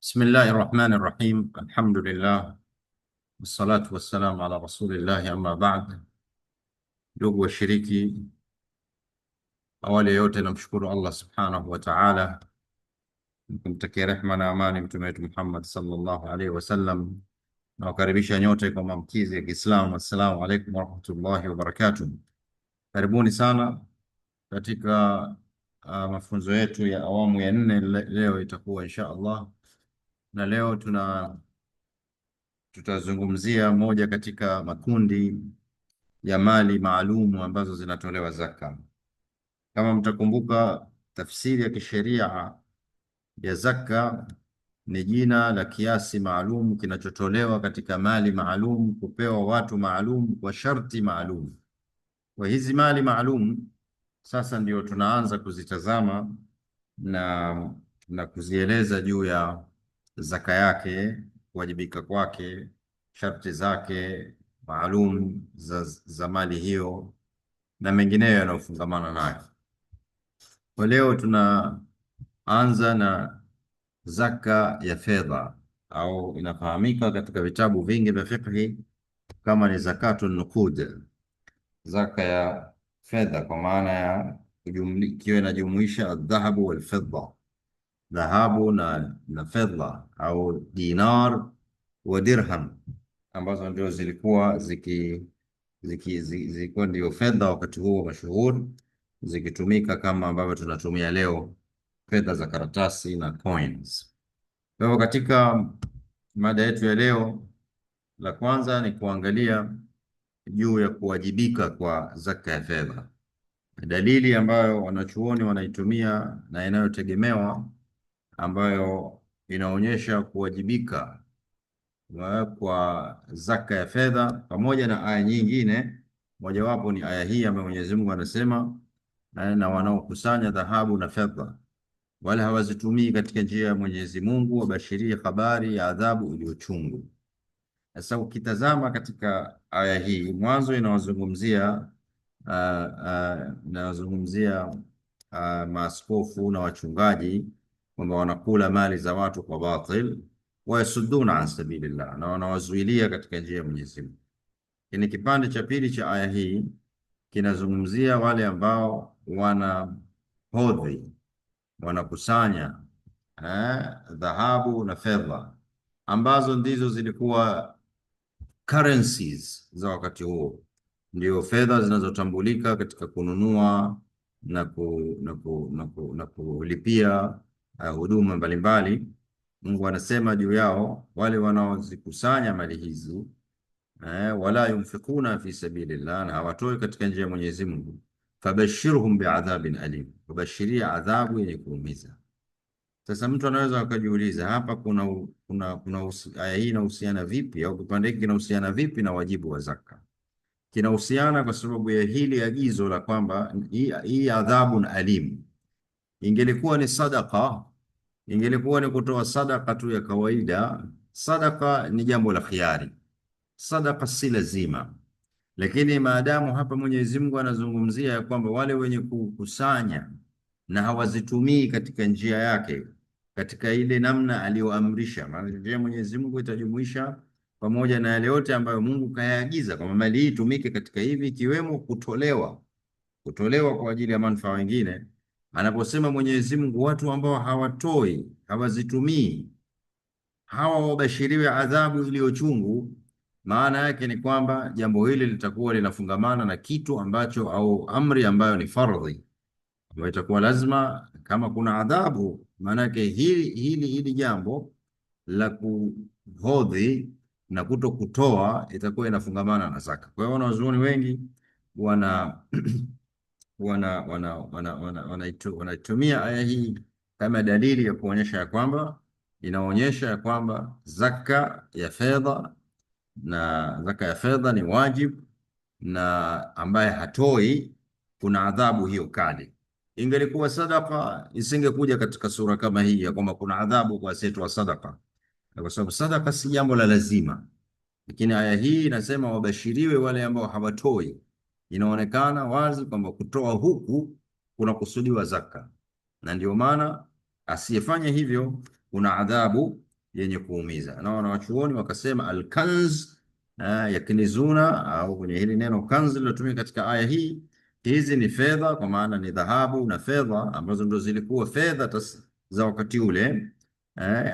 Bismillahi rahmani rahim. Alhamdulillah wassalatu wassalamu ala rasulillahi, amma ba'd. Ndugu washiriki, awali ya yote namshukuru Allah subhanahu wa ta'ala, nikumtakia rehma na amani mtume wetu Muhammad sallallahu alaihi wasallam, na wakaribisha nyote kwa maamkizi ya Kiislamu. Assalamu alaikum warahmatullahi wabarakatuh. Karibuni sana katika mafunzo yetu ya awamu ya nne. Leo itakuwa insha Allah, na leo tutazungumzia moja katika makundi ya mali maalumu ambazo zinatolewa zaka. Kama mtakumbuka, tafsiri ya kisheria ya zaka ni jina la kiasi maalum kinachotolewa katika mali maalum kupewa watu maalum kwa sharti maalum. Kwa hizi mali maalum sasa ndio tunaanza kuzitazama na kuzieleza juu ya zaka yake, kuwajibika kwake, sharti zake maalum za mali hiyo na mengineyo yanayofungamana nayo. Kwa leo tunaanza na zaka ya fedha, au inafahamika katika vitabu vingi vya fiqhi kama ni zakatu nuqud, zaka ya fedha, kwa maana ya ikiwa inajumuisha aldhahabu walfidda, dhahabu na fedha, au dinar wa dirham, ambazo ndio zilikuwa zilikuwa ndio fedha wakati huo mashuhuri, zikitumika kama ambavyo tunatumia leo fedha za karatasi na coins. Kwa hivyo katika mada yetu ya leo, la kwanza ni kuangalia juu ya kuwajibika kwa zaka ya fedha, dalili ambayo wanachuoni wanaitumia na inayotegemewa, ambayo inaonyesha kuwajibika kwa zaka ya fedha, pamoja na aya nyingine. Mojawapo ni aya hii ambayo Mwenyezi Mungu anasema, na wanaokusanya dhahabu na fedha wala hawazitumii katika njia ya Mwenyezi Mungu, wabashirie habari ya adhabu iliyochungu. Sasa ukitazama katika aya hii, mwanzo inawazungumzia maaskofu na wachungaji kwamba wanakula mali za watu kwa batil, wayasudduna an sabilillah, na wanawazuilia katika njia ya Mwenyezi Mungu. Lakini kipande cha pili cha aya hii kinazungumzia wale ambao wanahodhi, wanakusanya dhahabu na fedha, ambazo ndizo zilikuwa currencies za wakati huo, ndio fedha zinazotambulika katika kununua na kulipia huduma mbalimbali. Mungu anasema juu yao, wale wanaozikusanya mali hizi wala yunfikuna fi sabilillah, na hawatoi katika njia ya Mwenyezi Mungu, fabashirhum biadhabin alim, kubashiria adhabu yenye kuumiza. Sasa mtu anaweza akajiuliza, hapa aya hii inahusiana vipi, au kipande hiki kinahusiana vipi na wajibu wa zaka? Kinahusiana kwa sababu ya hili agizo la kwamba hii adhabun alim. Ingelikuwa ni sadaka, ingelikuwa ni kutoa sadaka tu ya kawaida, sadaka ni jambo la khiari, sadaka si lazima. Lakini maadamu hapa Mwenyezi Mungu anazungumzia ya kwamba wale wenye kukusanya na hawazitumii katika njia yake, katika ile namna aliyoamrisha, maana njia ya Mwenyezi Mungu itajumuisha pamoja na yale yote ambayo Mungu kayaagiza kwamba mali hii itumike katika hivi, ikiwemo kutolewa kwa ajili ya manufaa wengine. Anaposema Mwenyezi Mungu watu ambao hawatoi, hawazitumii, hawa wabashiriwe adhabu iliyochungu, maana yake ni kwamba jambo hili litakuwa linafungamana na kitu ambacho, au amri ambayo ni fardhi, ambayo itakuwa lazima. Kama kuna adhabu, maana yake hili jambo la kuhodhi na kuto kutoa itakuwa inafungamana na zaka. Kwa hiyo wanazuoni wengi wanaitumia aya hii kama dalili ya kuonyesha ya kwamba, inaonyesha ya kwamba zaka ya fedha ni wajib, na ambaye hatoi kuna adhabu hiyo kali. Ingelikuwa sadaka, isingekuja katika sura kama hii ya kwamba kuna adhabu kwa asiyetoa sadaka, kwa sababu sadaka si jambo la lazima. Lakini aya hii inasema wabashiriwe wale ambao hawatoi. Inaonekana wazi kwamba kutoa huku kuna kusudiwa zaka, na ndio maana asiyefanya hivyo kuna adhabu yenye kuumiza. Na wanawachuoni wakasema alkanz, yakinizuna, au kwenye hili neno kanz lilotumika katika aya hii, hizi ni fedha, kwa maana ni dhahabu na fedha ambazo ndo zilikuwa fedha za wakati ule,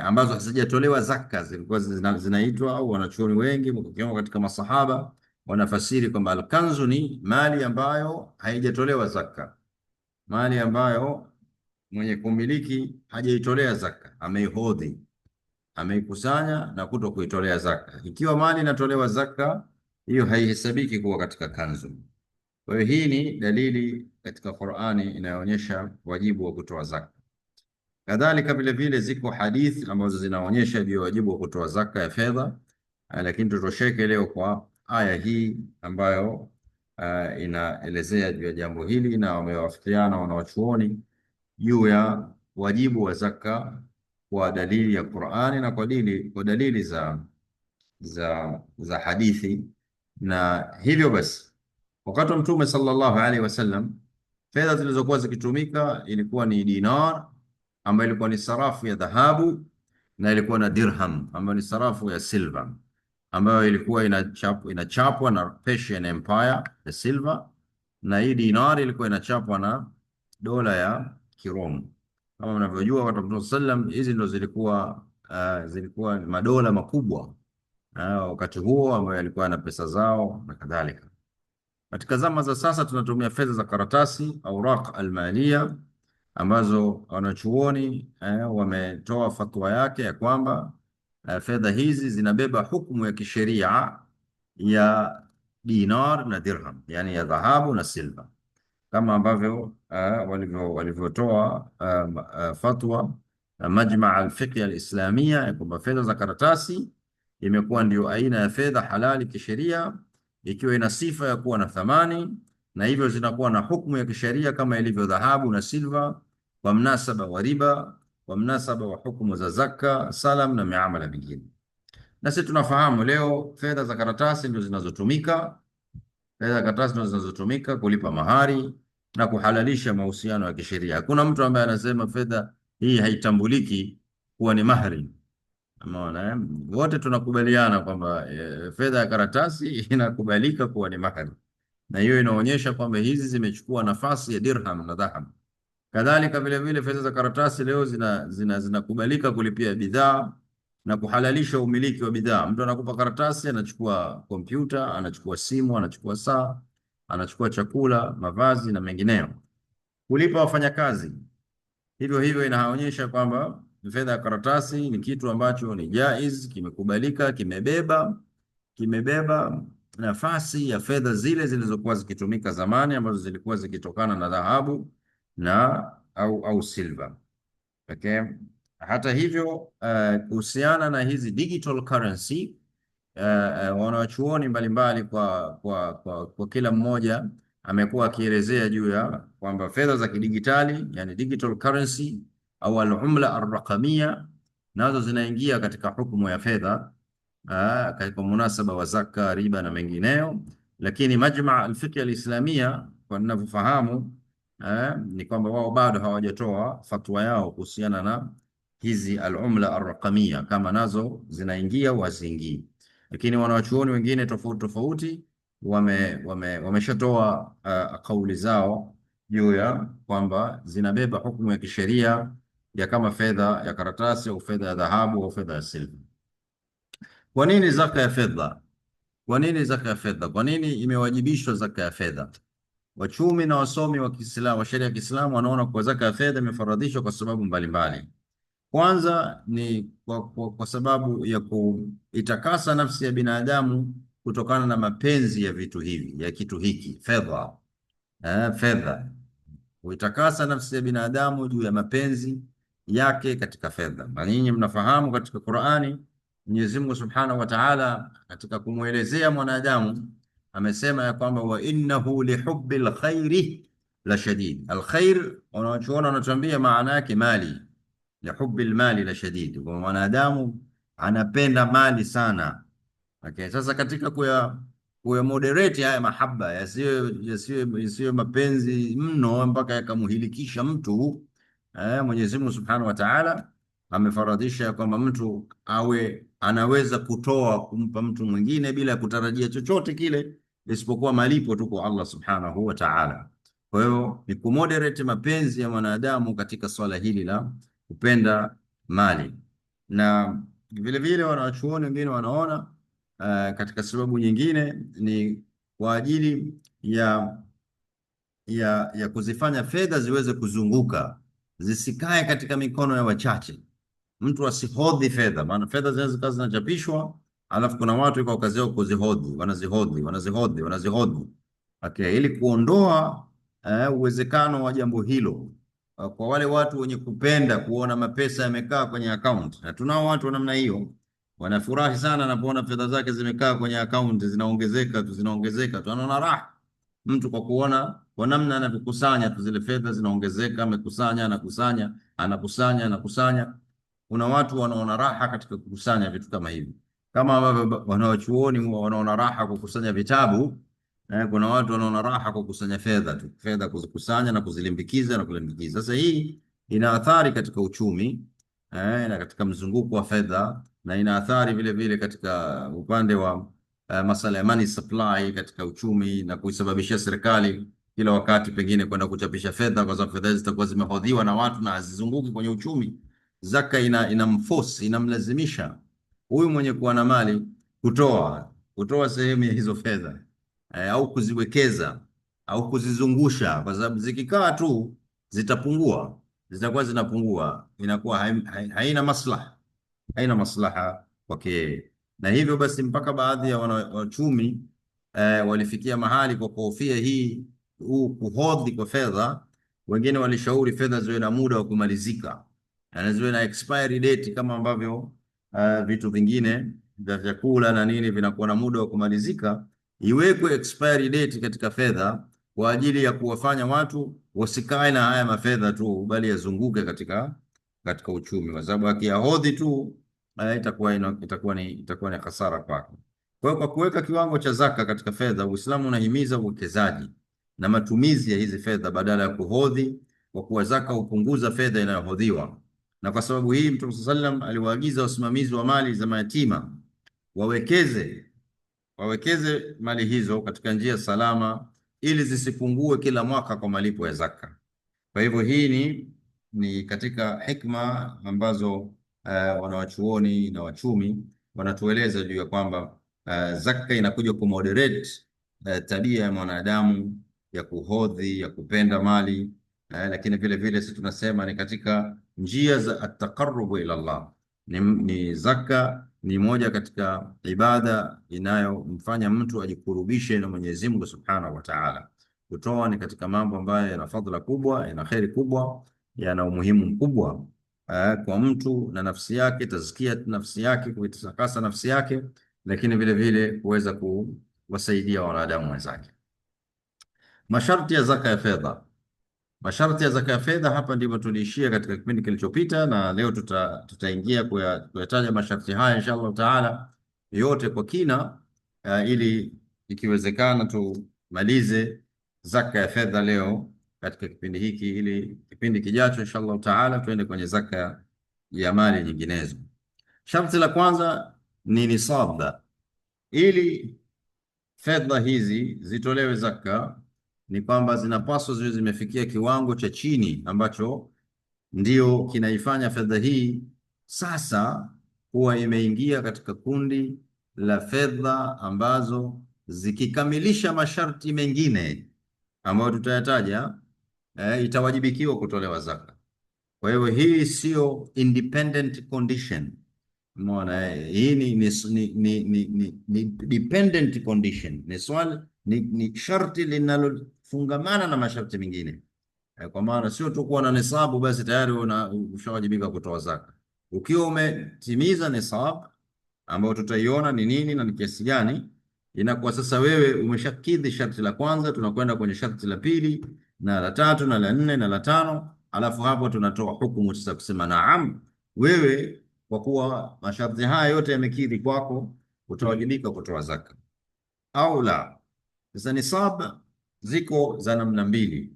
ambazo hazijatolewa zaka, zilikuwa zinaitwa, au wanachuoni wengi wakiwemo katika masahaba wanafasiri kwamba alkanzu ni mali ambayo haijatolewa zaka, mali ambayo mwenye kumiliki hajaitolea zaka, ameihodhi, ameikusanya na kuto kuitolea zaka. Ikiwa mali inatolewa zaka, hiyo haihesabiki kuwa katika kanzu. Kwa hiyo hii ni dalili katika Qur'ani inayoonyesha wajibu wa kutoa zaka. Kadhalika vile vile ziko hadithi ambazo zinaonyesha juu ya wajibu wa kutoa zaka ya fedha, lakini tutosheke leo kwa aya hii ambayo inaelezea juu ya jambo hili, na wamewafikiana wanawachuoni juu ya wajibu wa zaka kwa dalili ya Qur'ani na kwa dalili za hadithi. Na hivyo basi, wakati wa Mtume sallallahu alaihi wasallam, fedha zilizokuwa zikitumika ilikuwa ni dinar ambayo ilikuwa ni sarafu ya dhahabu, na ilikuwa na dirham ambayo ni sarafu ya silver, ambayo ilikuwa inachapwa na Persian Empire ya silver, na hii dinar ilikuwa inachapwa na dola ya Kiromu. Kama mnavyojua, wakati wa Mtume sallam, hizi ndo zilikuwa madola makubwa wakati huo, ambayo yalikuwa na pesa zao na kadhalika. Katika zama za sasa tunatumia fedha za karatasi, awraq almaliya, ambazo wanachuoni wametoa fatwa yake ya kwamba fedha hizi zinabeba hukumu ya kisheria ya dinar na dirham, yani ya dhahabu na silva, kama ambavyo walivyotoa fatwa Majma' al-Fiqh al-Islamia ya kwamba fedha za karatasi imekuwa ndio aina ya fedha halali kisheria, ikiwa ina sifa ya kuwa na thamani, na hivyo zinakuwa na hukumu ya kisheria kama ilivyo dhahabu na silva, kwa mnasaba wa riba, kwa mnasaba wa hukumu za zaka, salam na miamala mingine. Na sisi tunafahamu leo fedha za karatasi ndio zinazotumika, kulipa mahari na kuhalalisha mahusiano ya kisheria. Hakuna mtu ambaye anasema fedha hii haitambuliki kuwa ni mahari. Umeona, wote tunakubaliana kwamba fedha ya karatasi inakubalika kuwa ni mahari, na hiyo inaonyesha kwamba hizi zimechukua nafasi ya dirham na dhahab. Kadhalika vile vile fedha za karatasi leo zinakubalika kulipia bidhaa na kuhalalisha umiliki wa bidhaa. Mtu anakupa karatasi, anachukua kompyuta, anachukua simu, anachukua saa, anachukua chakula, mavazi na mengineyo. Kulipa wafanyakazi hivyo hivyo, inaonyesha kwamba fedha ya karatasi ni kitu ambacho ni jaiz, kimekubalika, kimebeba nafasi ya fedha zile zilizokuwa zikitumika zamani, ambazo zilikuwa zikitokana na dhahabu na au silver. Okay. Hata hivyo, kuhusiana na hizi digital currency, wanachuoni mbalimbali kwa kila mmoja amekuwa akielezea juu ya kwamba fedha za kidigitali, yani digital currency au al-umla ar-raqamia, nazo zinaingia katika hukumu ya fedha katika munasaba wa zaka, riba na mengineyo. Lakini Majma' al-Fiqh al-Islamia, kwa ninavyofahamu, ni kwamba wao bado hawajatoa fatwa yao kuhusiana na hizi al-umla ar-raqamia, kama nazo zinaingia au haziingii. Lakini wanawachuoni wengine tofauti tofauti wameshatoa kauli zao juu ya kwamba zinabeba hukumu ya kisheria ya kama fedha ya karatasi au fedha ya dhahabu au fedha ya silver. Kwa nini zaka ya fedha? Kwa nini zaka ya fedha? Kwa nini imewajibishwa zaka ya fedha? Wachumi na wasomi wa Kiislamu, wa sheria ya Kiislamu, wanaona kwa zaka ya fedha imefaradhishwa kwa sababu mbalimbali. Kwanza ni kwa sababu ya kuitakasa nafsi ya binadamu kutokana na mapenzi ya vitu hivi, ya kitu hiki, fedha. Fedha huitakasa nafsi ya binadamu juu ya mapenzi yake katika fedha. Na nyinyi mnafahamu katika Qur'ani, Mwenyezi Mungu Subhanahu wa Ta'ala katika kumwelezea mwanadamu amesema ya kwamba wa innahu lihubbil khairi la shadid. Alkhair, wanachoona wanatuambia maana yake mali, lihubbil mali la shadid, kwa mwanadamu anapenda mali sana. Okay, sasa katika kuya moderate haya mahaba yasiyo mapenzi mno mpaka yakamuhilikisha mtu, Mwenyezi Mungu Subhanahu wa Ta'ala amefaradhisha kwamba mtu awe anaweza kutoa kumpa mtu mwingine bila kutarajia chochote kile isipokuwa malipo tu kwa Allah subhanahu wa ta'ala. Kwa hiyo ni kumoderate mapenzi ya mwanadamu katika swala hili la kupenda mali, na vile vile wanawachuoni wengine wanaona katika sababu nyingine ni kwa ajili ya kuzifanya fedha ziweze kuzunguka, zisikae katika mikono ya wachache, mtu asihodhi fedha. Maana fedha zinaweza kazi zinachapishwa, alafu kuna watu iko kazi yao kuzihodhi, wanazihodhi. Okay, ili kuondoa uwezekano wa jambo hilo kwa wale watu wenye kupenda kuona mapesa yamekaa kwenye account, na tunao watu wa namna hiyo, wanafurahi sana anapoona fedha zake zimekaa kwenye account zinaongezeka tu, anaona raha mtu kwa kuona kwa namna anavyokusanya tu zile fedha zinaongezeka, amekusanya, anakusanya. Kuna watu wanaona raha katika kukusanya vitu kama hivi, kama ambavyo wanawachuoni wanaona raha kukusanya vitabu. Kuna watu wanaona raha kukusanya fedha kuzikusanya na kuzilimbikiza. Sasa hii ina athari katika uchumi na katika mzunguko wa fedha, na ina athari vile vile katika upande wa masala ya money supply katika uchumi, na kuisababishia serikali kila wakati pengine kwenda kuchapisha fedha, kwa sababu fedha zitakuwa zimehodhiwa na watu na hazizunguki kwenye uchumi. Zaka inamlazimisha huyu mwenye kuwa na mali kutoa sehemu ya hizo fedha au kuziwekeza au kuzizungusha, kwa sababu zikikaa tu zitakuwa zinapungua, inakuwa haina maslaha kwake. Na hivyo basi mpaka baadhi ya wachumi walifikia mahali kwa kuhofia kuhodhi kwa fedha, wengine walishauri fedha ziwe na muda wa kumalizika, na ziwe na expiry date, kama ambavyo vitu vingine vya vyakula na nini vinakuwa na muda wa kumalizika. Iwekwe expiry date katika fedha kwa ajili ya kuwafanya watu wasikae na haya mafedha tu, bali yazunguke katika uchumi, kwa sababu akiyahodhi tu itakuwa ni hasara kwake. Kwa hiyo kwa kuweka kiwango cha zaka katika fedha, Uislamu unahimiza uwekezaji na matumizi ya hizi fedha badala ya kuhodhi, kwa kuwa zaka hupunguza fedha inayohodhiwa. Na kwa sababu hii Mtume sallam aliwaagiza wasimamizi wa mali za mayatima wawekeze mali hizo katika njia salama, ili zisipungue kila mwaka kwa malipo ya zaka. Kwa hivyo hii ni katika hikma ambazo wanawachuoni na wachumi wanatueleza juu ya kwamba zaka inakuja kumoderate tabia ya mwanadamu ya kuhodhi, ya kupenda mali, lakini vile vile sisi tunasema ni katika njia za at-taqarrub ila Allah. Ni zaka ni moja katika ibada inayomfanya mtu ajikurubishe na Mwenyezi Mungu Subhanahu wa Ta'ala. Kutoa ni katika mambo ambayo yana fadhila kubwa, yana kheri kubwa, yana umuhimu mkubwa kwa mtu na nafsi yake, tazkia nafsi yake, kuitakasa nafsi yake, lakini vile vile kuweza kuwasaidia wanadamu wenzake. Masharti ya zaka ya fedha. Masharti ya zaka ya fedha, hapa ndipo tuliishia katika kipindi kilichopita, na leo tutaingia kuyataja masharti haya inshallah taala yote kwa kina, ili ikiwezekana tumalize zaka ya fedha leo katika kipindi hiki, ili kipindi kijacho inshallah taala tuende kwenye zaka ya mali nyinginezo. Sharti la kwanza ni nisab. Ili fedha hizi zitolewe zaka, ni kwamba zinapaswa ziwe zimefikia kiwango cha chini ambacho ndio kinaifanya fedha hii sasa kuwa imeingia katika kundi la fedha ambazo zikikamilisha masharti mengine ambayo tutayataja, itawajibikiwa kutolewa zaka. Kwa hiyo hii sio independent condition. Umeona, hii ni dependent condition. Ni sharti linalofungamana na masharti mengine. Kwa maana sio tu kuwa na nisabu basi tayari ushawajibika kutoa zaka. Ukiwa umetimiza nisab ambayo tutaiona ni nini na ni kiasi gani, inakuwa sasa wewe umeshakidhi sharti la kwanza, tunakwenda kwenye sharti la pili na la tatu na la nne na la tano, alafu hapo tunatoa hukumu sasa kusema naam, wewe kwa kuwa masharti haya yote yamekidhi kwako, utawajibika kutoa zaka au la. Sasa nisab ziko za namna mbili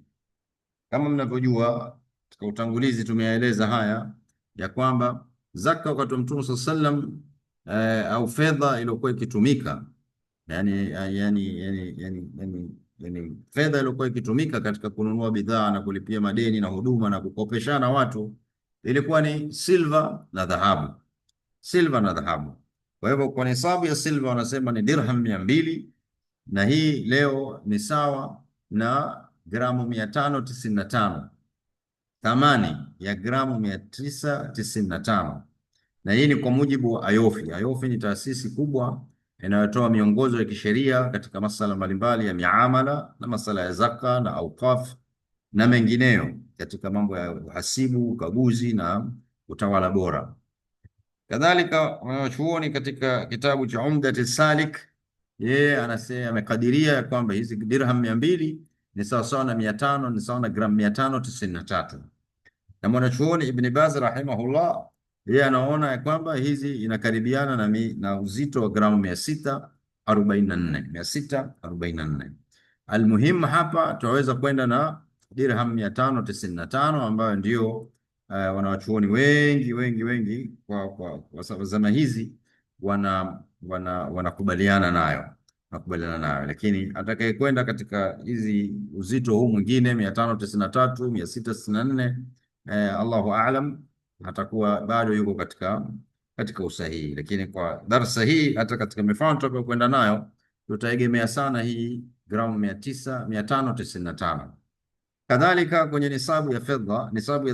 kama mnavyojua, katika utangulizi tumeeleza haya. ya kwamba zaka wakati wa Mtume sallam au fedha iliyokuwa ikitumika fedha iliyokuwa ikitumika katika kununua bidhaa na kulipia madeni na huduma na kukopeshana watu ilikuwa ni silver na dhahabu, silver na dhahabu. Kwa hivyo kwa nisabu ya silver wanasema ni dirham 200, na hii leo ni sawa na gramu 595, thamani ya gramu 995, na hii ni kwa mujibu wa Ayofi. Ayofi ni taasisi kubwa inayotoa miongozo ya kisheria katika masala mbalimbali ya miamala na masala ya zaka na auqaf na mengineyo katika mambo ya uhasibu, ukaguzi na utawala bora. Kadhalika wanachuoni katika kitabu cha Umdat Salik, yeye anasema amekadiria ya kwamba hizi dirham 200 ni sawa sawa na 500, ni sawa na gramu 593. Na mwanachuoni Ibn Baz rahimahullah, yeye anaona ya kwamba hizi inakaribiana na uzito wa gramu 644. Almuhimu hapa tunaweza kwenda na dirham 595 ambayo ndio wanawachuoni wengi kwa zama hizi wanakubaliana nayo, lakini atakaye kwenda katika hizi uzito huu mwingine 593, 664, Allahu a'lam, atakuwa bado yuko katika usahihi. Lakini kwa darsa hii, hata katika mifano tutakayokwenda nayo, tutaegemea sana hii gramu 595. Kadhalika kwenye nisabu ya fedha, nisabu ya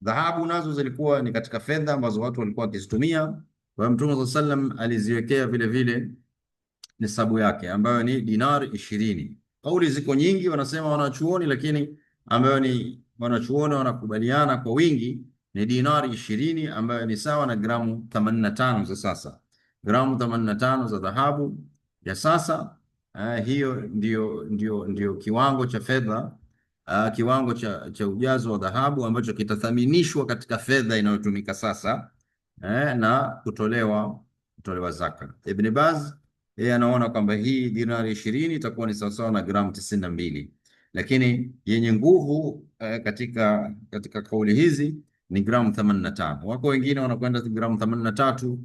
dhahabu nazo zilikuwa ni katika fedha ambazo watu walikuwa wakizitumia. Kwa Mtume sallam aliziwekea vile vile nisabu yake ambayo ni dinari 20. Kauli ziko nyingi, wanasema wanachuoni, lakini ambayo ni wanachuoni wanakubaliana kwa wingi ni dinari 20 ambayo ni sawa na gramu 85 za sasa. Gramu 85 za dhahabu ya sasa, hiyo ndio kiwango cha fedha, kiwango cha ujazo wa dhahabu ambacho kitathaminishwa katika fedha inayotumika sasa, na kutolewa zaka. Ibn Baz yeye anaona kwamba hii dinari 20 itakuwa ni sawasawa na gramu 92, lakini yenye nguvu katika kauli hizi ni gramu 85. Wako wengine wanakwenda gramu 83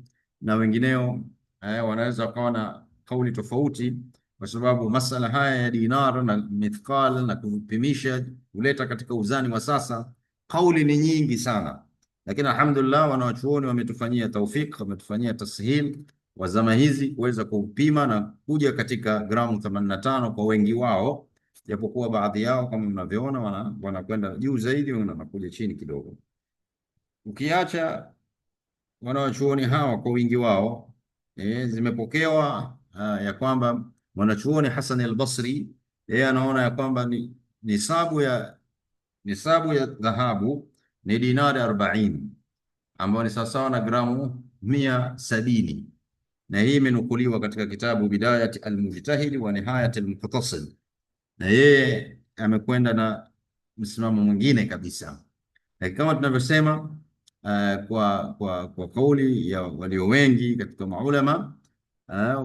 na wengineo wanaweza wakawa na kauli tofauti, kwa sababu masala haya ya dinar na mithqal na kupimisha kuleta katika uzani wa sasa, kauli ni nyingi sana. Lakini alhamdulillah wanawachuoni wametufanyia tawfik, wametufanyia tashil wa zama hizi kuweza kupima na kuja katika gramu 85 kwa wengi wao, japokuwa baadhi yao kama mnavyoona wanakwenda juu zaidi, wanakuja chini kidogo. Ukiacha wanawachuoni hawa kwa wingi wao, zimepokewa ya kwamba mwanachuoni Hasan al-Basri yeye anaona ya kwamba ni nisabu ya dhahabu ni dinari 40 ambayo ni sawasawa na gramu 170, na hii imenukuliwa katika kitabu Bidayat al-Mujtahid wa Nihayat al-Muqtasid, na yeye amekwenda na msimamo mwingine kabisa. Lakini kama tunavyosema, kwa kauli ya walio wengi katika maulama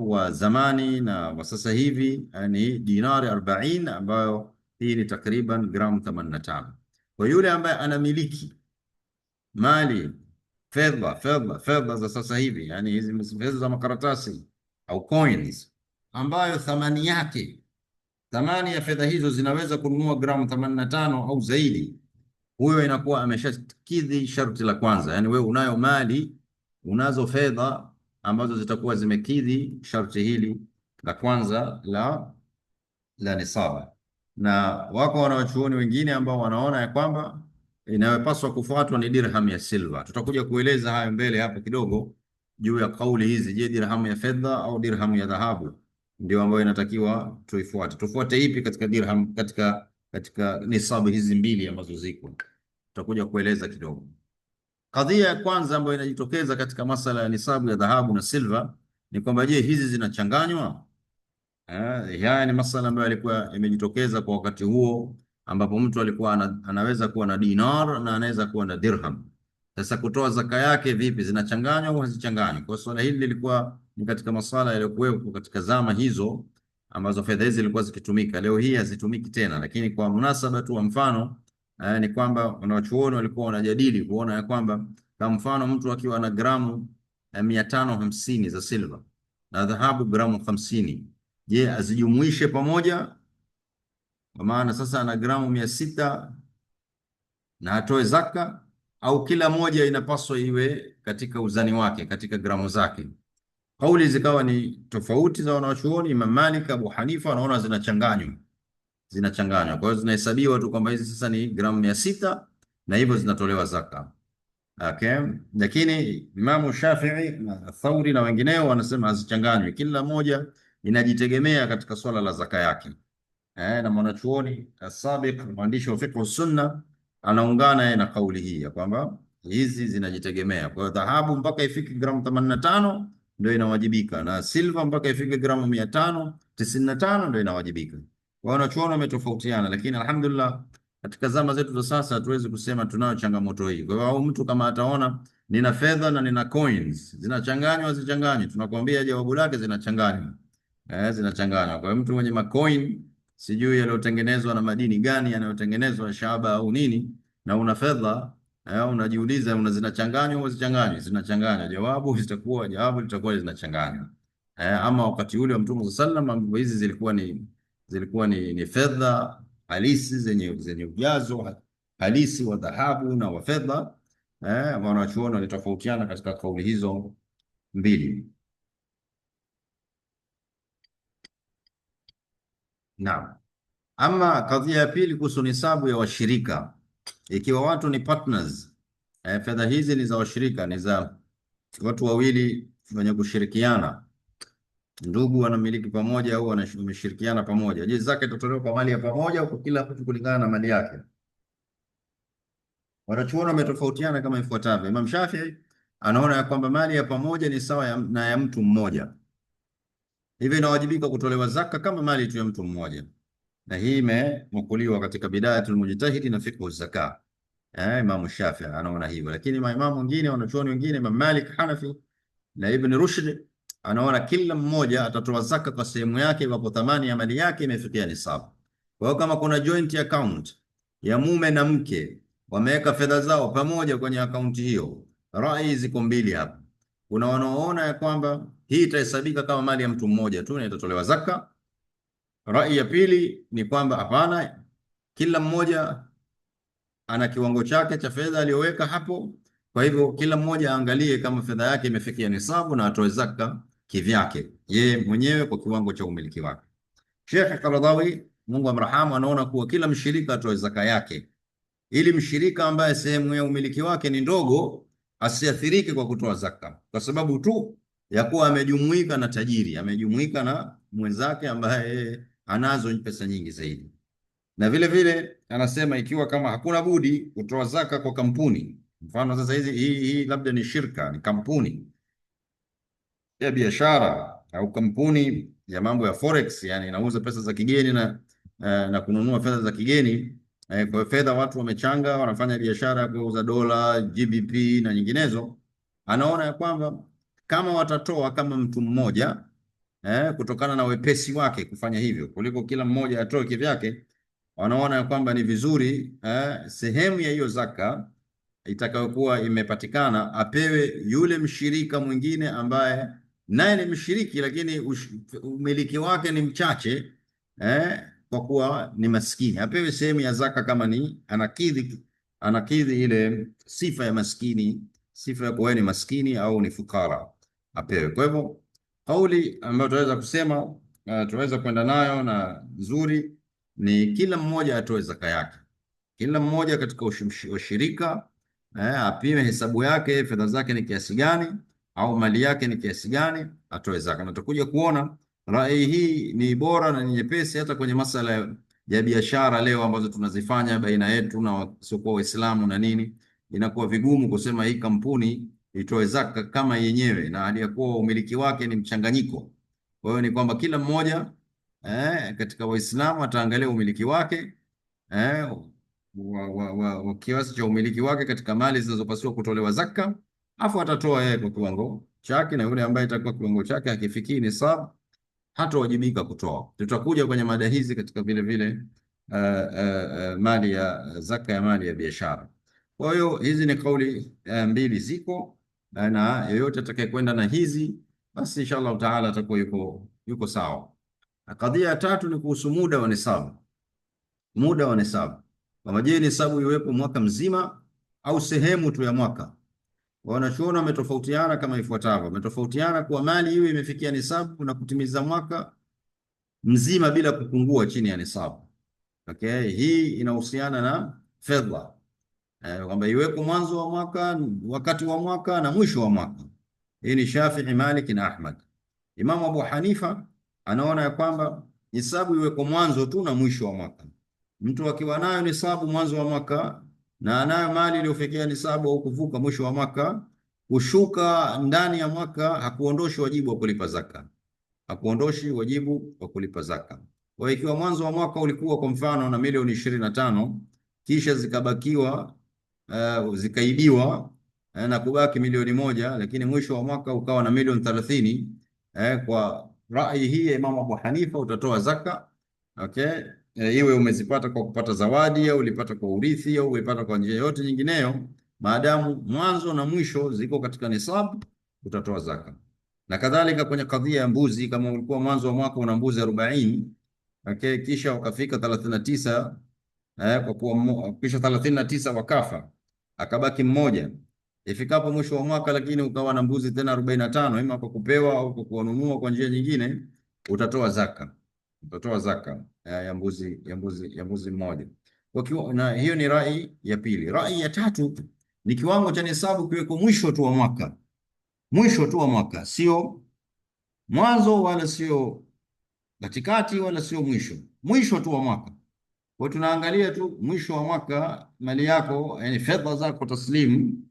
wa zamani na wa sasa hivi, ni dinari 40 ambayo hii ni takriban gramu 85. Kwa yule ambaye anamiliki mali fedha za sasa hivi, yani hizi fedha za makaratasi au coins, ambayo thamani ya fedha hizo zinaweza kununua gramu 85 au zaidi, huyo inakuwa ameshakidhi sharti la kwanza. Yani wewe unayo mali, unazo fedha ambazo zitakuwa zimekidhi sharti hili la kwanza la nisaba. Na wako wanawachuoni wengine ambao wanaona ya kwamba inayopaswa kufuatwa ni dirham ya silver. Tutakuja kueleza hayo mbele hapa kidogo juu ya kauli hizi. Je, dirham ya fedha au dirham ya dhahabu ndio ambayo inatakiwa tufuate ipi katika dirham, katika nisabu hizi mbili ambazo ziko? Tutakuja kueleza kidogo. Kadhia ya kwanza ambayo inajitokeza katika masala ya nisabu ya dhahabu na silver ni kwamba je, hizi zinachanganywa? Haya ni masala ambayo yalikuwa yamejitokeza kwa wakati huo, ambapo mtu alikuwa anaweza kuwa na dinar na anaweza kuwa na dirham. Sasa kutoa zaka yake vipi, zinachanganywa au hazichanganywi? Kwa swala hili lilikuwa ni katika masala yaliyokuwepo katika zama hizo ambazo fedha hizi zilikuwa zikitumika. Leo hii hazitumiki tena, lakini kwa munasaba tu wa mfano, ni kwamba wanachuoni walikuwa wanajadili kuona ya kwamba kwa mfano mtu akiwa na gramu 550 za silver na dhahabu gramu 50, je, azijumuishe pamoja? Kwa maana sasa ana gramu 600 na atoe zaka, au kila moja inapaswa iwe katika uzani wake katika gramu zake? Kauli zikawa ni tofauti za wanachuoni. Imam Malik, Abu Hanifa wanaona zinachanganywa, kwa hiyo zinahesabiwa tu kwamba hizi sasa ni gramu 600 na hivyo zinatolewa zaka. Okay. Lakini Imamu Shafi'i na Thauri na wengineo wanasema hazichanganywi, kila moja inajitegemea katika swala la zaka yake. Na mwanachuoni As-Sabiq, mwandishi wa fiqh sunna, anaungana na kauli hii ya kwamba hizi zinajitegemea. Kwa hiyo dhahabu mpaka ifike gramu 85 ndio inawajibika, na silver mpaka ifike gramu 595 ndio inawajibika. Kwa hiyo wanachuoni wametofautiana, lakini alhamdulillah katika zama zetu za sasa hatuwezi kusema tunayo changamoto hii. Kwa hiyo mtu kama ataona nina fedha na nina coins zinachanganywa zichanganywe, tunakwambia jawabu lake zinachanganywa. Zinachanganywa. Kwa hiyo mtu mwenye macoin sijui yaliyotengenezwa na madini gani yanayotengenezwa shaba au nini, na una fedha unajiuliza zinachanganywa au zichanganywe? Zinachanganywa. Jawabu litakuwa zinachanganywa. Ama wakati ule wa Mtume sallallahu alaihi wasallam hizi zilikuwa ni fedha halisi zenye ujazo halisi wa dhahabu na wa fedha. Wanachuoni walitofautiana katika kauli hizo mbili. Naam. Ama kadhia ya pili kuhusu nisabu ya washirika, ikiwa watu ni partners, fedha hizi ni za washirika, ni za watu wawili wenye kushirikiana, ndugu wanamiliki pamoja au wameshirikiana pamoja, je, zaka itatolewa kwa mali ya pamoja au kwa kila mtu kulingana na mali yake? Wanachuoni wametofautiana kama ifuatavyo. Imam Shafi'i anaona ya kwamba mali ya pamoja ni sawa na ya mtu mmoja, hivyo inawajibika kutolewa zaka kama mali tu ya mtu mmoja, na hii imenukuliwa katika Bidayatul Mujtahid na Fiqh az-Zakat. Imam Shafi'i anaona hivyo, lakini maimamu wengine, wanachuoni wengine, Imam Malik, Hanafi na Ibn Rushd, anaona kila mmoja atatoa zaka kwa sehemu yake iwapo thamani ya mali yake imefikia nisabu. Kwa hiyo kama kuna joint account ya mume na mke, wameweka fedha zao pamoja kwenye akaunti hiyo, rai ziko mbili hapa. Kuna wanaoona ya kwamba hii itahesabika kama mali ya mtu mmoja tu na itatolewa zaka. Rai ya pili ni kwamba hapana, kila mmoja ana kiwango chake cha fedha aliyoweka hapo. Kwa hivyo kila mmoja aangalie kama fedha yake imefikia nisabu na atoe zaka kivyake yeye mwenyewe kwa kiwango cha umiliki wake. Sheikh Qaradawi, Mungu amrahamu, anaona kuwa kila mshirika atoe zaka yake, ili mshirika ambaye sehemu ya umiliki wake ni ndogo asiathirike kwa kutoa zaka, kwa sababu tu ya kuwa amejumuika na tajiri, amejumuika na mwenzake ambaye anazo pesa nyingi zaidi. Na vile vile anasema ikiwa kama hakuna budi kutoa zaka kwa kampuni, mfano sasa hii labda ni shirka, ni kampuni ya biashara au kampuni ya mambo ya forex, yani inauza pesa za kigeni na kununua fedha za kigeni. Kwa fedha watu wamechanga, wanafanya biashara ya kuuza dola, GBP na nyinginezo. Anaona ya kwamba kama watatoa kama mtu mmoja, kutokana na wepesi wake kufanya hivyo kuliko kila mmoja atoe kivyake, wanaona ya kwamba ni vizuri sehemu ya hiyo zaka itakayokuwa imepatikana apewe yule mshirika mwingine ambaye naye ni mshiriki lakini umiliki wake ni mchache, kwa kuwa ni maskini, apewe sehemu ya zaka kama ni anakidhi ile sifa ya maskini, sifa ya kuwa ni maskini au ni fukara, apewe. Kwa hivyo kauli ambayo tunaweza kusema tunaweza kwenda nayo na nzuri ni kila mmoja atoe zaka yake, kila mmoja katika ushirika apime hesabu yake, fedha zake ni kiasi gani au mali yake ni kiasi gani, atoe zaka. Na tutakuja kuona rai hii ni bora na nyepesi hata kwenye masala ya biashara leo ambazo tunazifanya baina yetu na wasiokuwa Waislamu na nini. Inakuwa vigumu kusema hii kampuni itoe zaka kama yenyewe na hali ya kuwa umiliki wake ni mchanganyiko. Kwa hiyo ni kwamba kila mmoja katika Waislamu ataangalia umiliki wake wa kiasi cha umiliki wake katika mali zinazopaswa kutolewa zaka, afu atatoa yeye kwa kiwango chake, na yule ambaye itakuwa kiwango chake hakifikii nisab hatawajibika kutoa. Tutakuja kwenye mada hizi katika vile vile mali ya zaka ya mali ya biashara. Kwa hiyo hizi ni kauli mbili ziko, na yeyote atakayekwenda na hizi basi insha Allah taala atakuwa yuko sawa. Na kadhia ya tatu ni kuhusu muda wa nisabu. Muda wa nisabu, kama je, nisabu iwepo mwaka mzima au sehemu tu ya mwaka? Wanachuoni wametofautiana kama ifuatavyo. Wametofautiana kuwa mali iwe imefikia nisabu na kutimiza mwaka mzima bila kupungua chini ya nisabu. Okay, hii inahusiana na fedha kwamba iweko mwanzo wa mwaka, wakati wa mwaka na mwisho wa mwaka. Hii ni Shafi'i, Malik na Ahmad. Imam Abu Hanifa anaona ya kwamba nisabu iweko mwanzo tu na mwisho wa mwaka. Mtu akiwa nayo nisabu mwanzo wa mwaka na anayo mali iliyofikia nisabu au kuvuka mwisho wa mwaka, kushuka ndani ya mwaka hakuondoshi wajibu wa kulipa zaka, hakuondoshi wajibu wa kulipa zaka. Kwa hiyo ikiwa mwanzo wa mwaka ulikuwa kwa mfano na milioni 25 kisha zikabakiwa zikaibiwa na kubaki milioni 1, lakini mwisho wa mwaka ukawa na milioni 30, kwa rai hii ya Imam Abu Hanifa utatoa zaka. Okay, iwe umezipata kwa kupata zawadi au ulipata kwa urithi au ulipata kwa njia yote nyingineyo, maadamu mwanzo na mwisho ziko katika nisabu, utatoa zaka. Na kadhalika kwenye kadhia ya mbuzi, kama ulikuwa mwanzo wa mwaka una mbuzi 40, okay, kisha wakafika 39, kwa kuwa kisha 39 wakafa, akabaki mmoja, ifikapo mwisho wa mwaka lakini ukawa na mbuzi tena 45, ima kwa kupewa au kwa kununua kwa njia nyingine, utatoa zaka. Utatoa zaka ya mbuzi mmoja. Na hiyo ni rai ya pili. Rai ya tatu ni kiwango cha nisabu kiweko mwisho tu wa mwaka. Mwisho tu wa mwaka, sio mwanzo wala sio katikati wala sio mwisho. Mwisho tu wa mwaka. Kwa tunaangalia tu mwisho wa mwaka mali yako, yani fedha zako taslimu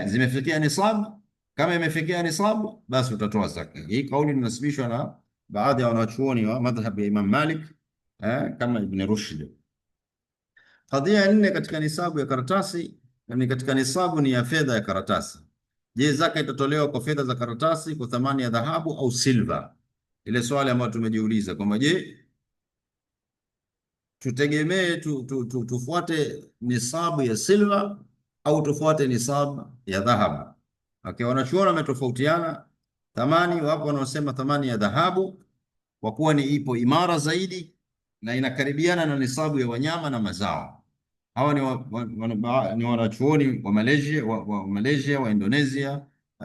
zimefikia nisabu. Kama imefikia nisabu, basi utatoa zaka. Hii kauli inasibishwa na baadhi ya wanachuoni wa madhhabu ya Imam Malik kama Ibn Rushd. Kadhia ya nne katika nisabu ya karatasi ni katika nisabu ni ya fedha ya karatasi. Je, zaka itatolewa kwa fedha za karatasi kwa thamani ya dhahabu au silva? Ile swali ambalo tumejiuliza kwamba je, tutegemee tufuate nisabu ya silva au tufuate nisabu ya dhahabu? Okay, wanachuoni wametofautiana thamani. Wapo wanaosema thamani ya dhahabu kwa kuwa ni ipo imara zaidi na inakaribiana na nisabu ya wanyama na mazao. Hawa ni wanachuoni wa Malaysia, wa Indonesia,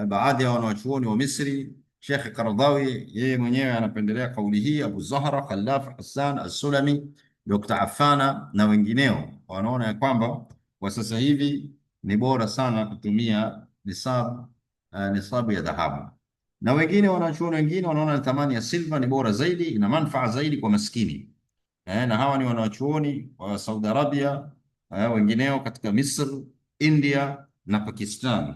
baadhi ya wanachuoni wa Misri. Sheikh Qaradawi yeye mwenyewe anapendelea kauli hii, Abu Zahra, Khalaf, Hassan As-Sulami, Dr. Afana na wengineo wanaona ya kwamba kwa sasa hivi ni bora sana kutumia nisabu ya dhahabu. Na wanachuoni wengine wanaona thamani ya silva ni bora zaidi, ina manufaa zaidi kwa maskini. Na hawa ni wanachuoni wa Saudi Arabia, wengineo katika Misri, India na Pakistan.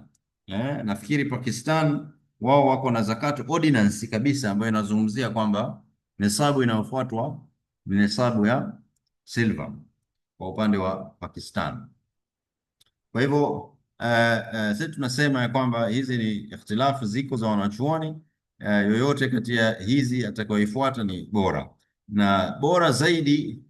Nafikiri Pakistan wao wako na zakat ordinance kabisa ambayo inazungumzia kwamba nisabu inayofuatwa ni nisabu ya silva kwa upande wa Pakistan. Kwa hivyo sisi tunasema ya kwamba hizi ni ikhtilafu ziko za wanachuoni, yoyote kati ya hizi atakayoifuata ni bora, na bora zaidi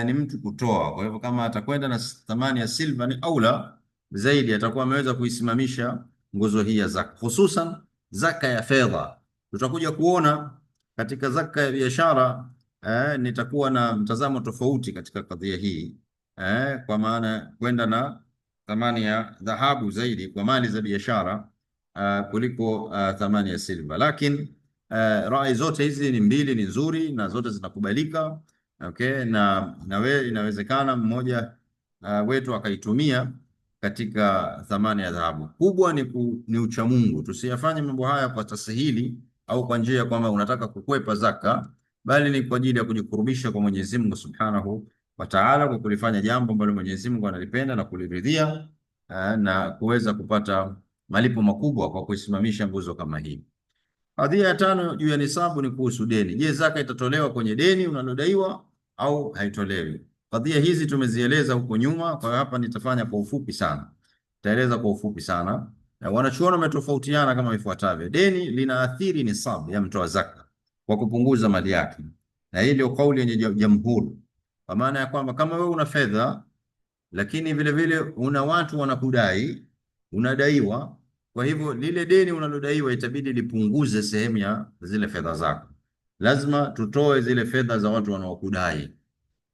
ni mtu kutoa. Kwa hivyo kama atakwenda na thamani ya silva ni aula zaidi, atakuwa ameweza kuisimamisha nguzo hii ya zaka, hususan zaka ya fedha. Tutakuja kuona katika zaka ya biashara nitakuwa na mtazamo tofauti katika kadhia hii, kwa maana kwenda na thamani ya dhahabu zaidi kwa mali za biashara kuliko thamani ya silva. Lakini rai zote hizi ni mbili, ni nzuri na zote zinakubalika. Okay, na inawezekana mmoja wetu akaitumia katika thamani ya dhahabu. Kubwa ni uchamungu. Tusiyafanye mambo haya kwa tasihili au kwa njia kwamba unataka kukwepa zaka, bali ni kwa ajili ya kujikurubisha kwa Mwenyezi Mungu Subhanahu wa Ta'ala, kwa kulifanya jambo ambalo Mwenyezi Mungu analipenda na kuliridhia, na kuweza kupata malipo makubwa kwa kuisimamisha nguzo kama hii. Kadhia ya tano juu ya nisabu ni kuhusu deni. Je, zaka itatolewa kwenye deni unalodaiwa au haitolewi? Kadhia hizi tumezieleza huko nyuma, kwa hapa nitafanya kwa ufupi sana. Nitaeleza kwa ufupi sana. Wanachuoni wametofautiana kama ifuatavyo. Deni linaathiri nisabu ya mtoa zaka kwa kupunguza mali yake, na hii ndio kauli yenye jamhuri. kwa maana ya kwamba kama wewe una fedha lakini vile vile una watu wanakudai, unadaiwa. Kwa hivyo lile deni unalodaiwa itabidi lipunguze sehemu ya zile fedha zako. Lazima tutoe zile fedha za watu wanaokudai,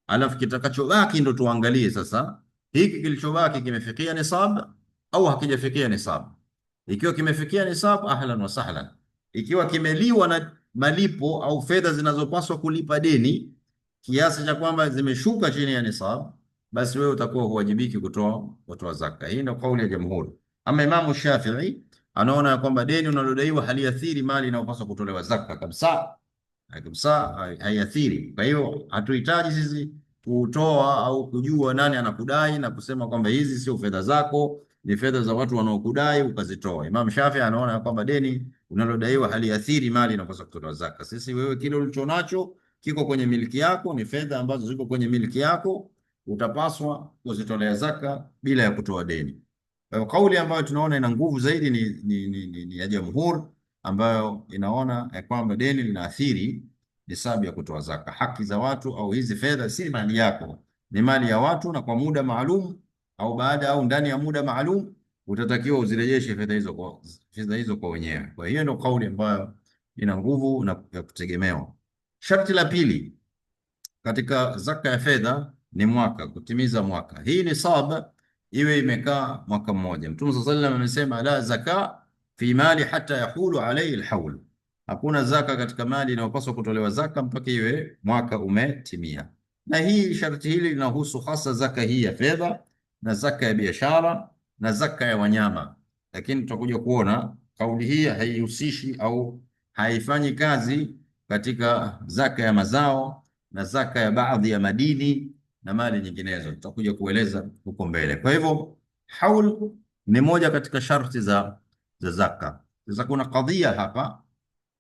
alafu kitakachobaki ndo tuangalie sasa, hiki kilichobaki kimefikia nisab au hakijafikia nisab. Ikiwa kimefikia nisab, ahlan wa sahlan. Ikiwa kimeliwa na malipo au fedha zinazopaswa kulipa deni kiasi cha kwamba zimeshuka chini ya nisab, basi wewe utakuwa huwajibiki kutoa zaka. Hii ndio kauli ya jamhuri. Ama Imamu Shafi'i anaona kwamba deni unalodaiwa haliathiri mali inayopaswa kutolewa zaka kabisa kabisa, haiathiri. Kwa hiyo hatuhitaji sisi kutoa au kujua nani anakudai na kusema kwamba hizi sio fedha zako, ni fedha za watu wanaokudai ukazitoa. Imam Shafi'i anaona kwamba deni unalodaiwa haliathiri mali inayopaswa kutolewa zaka. Sisi wewe, kile ulichonacho kiko kwenye miliki yako, ni fedha ambazo ziko kwenye miliki yako, utapaswa kuzitolea zaka bila ya kutoa deni. Kauli ambayo tunaona ina nguvu zaidi ni ya jamhuri, ambayo inaona ya kwamba deni linaathiri nisabu ya kutoa zaka. Haki za watu au hizi fedha si mali yako, ni mali ya watu, na kwa muda maalum au baada au ndani ya muda maalum utatakiwa uzirejeshe fedha hizo kwa wenyewe. Kwa hiyo ndio kauli ambayo ina nguvu na ya kutegemewa. Sharti la pili katika zaka ya fedha ni mwaka, kutimiza mwaka. Hii ni saba iwe imekaa mwaka mmoja. Mtume sallallahu alayhi wasallam amesema la zaka fi mali hata yahulu alayhi alhawl, hakuna zaka katika mali inayopaswa kutolewa zaka mpaka iwe mwaka umetimia. Na hii sharti hili linahusu hasa zaka hii ya fedha na zaka ya biashara na zaka ya wanyama, lakini tutakuja kuona kauli hii haihusishi au haifanyi kazi katika zaka ya mazao na zaka ya baadhi ya madini na mali nyinginezo, tutakuja kueleza huko mbele. Kwa hivyo haul ni moja katika sharti za zaka. Sasa kuna kadhia hapa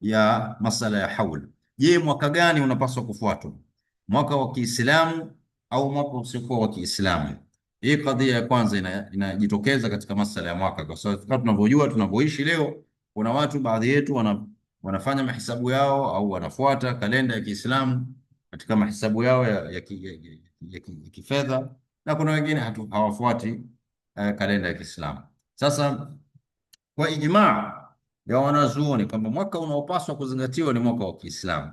ya masala ya haul. Je, mwaka gani unapaswa kufuatwa? Mwaka wa Kiislamu au mwaka usiokuwa wa Kiislamu? Hii kadhia ya kwanza inajitokeza katika masala ya mwaka, kwa sababu kama tunavyojua, tunavyoishi leo, kuna watu baadhi yetu wanafanya mahesabu yao au wanafuata kalenda ya Kiislamu katika mahesabu yao ya kifedha, na kuna wengine hawafuati kalenda ya Kiislamu. Sasa kwa ijmaa ya wanazuoni kwamba mwaka unaopaswa kuzingatiwa ni mwaka wa Kiislamu,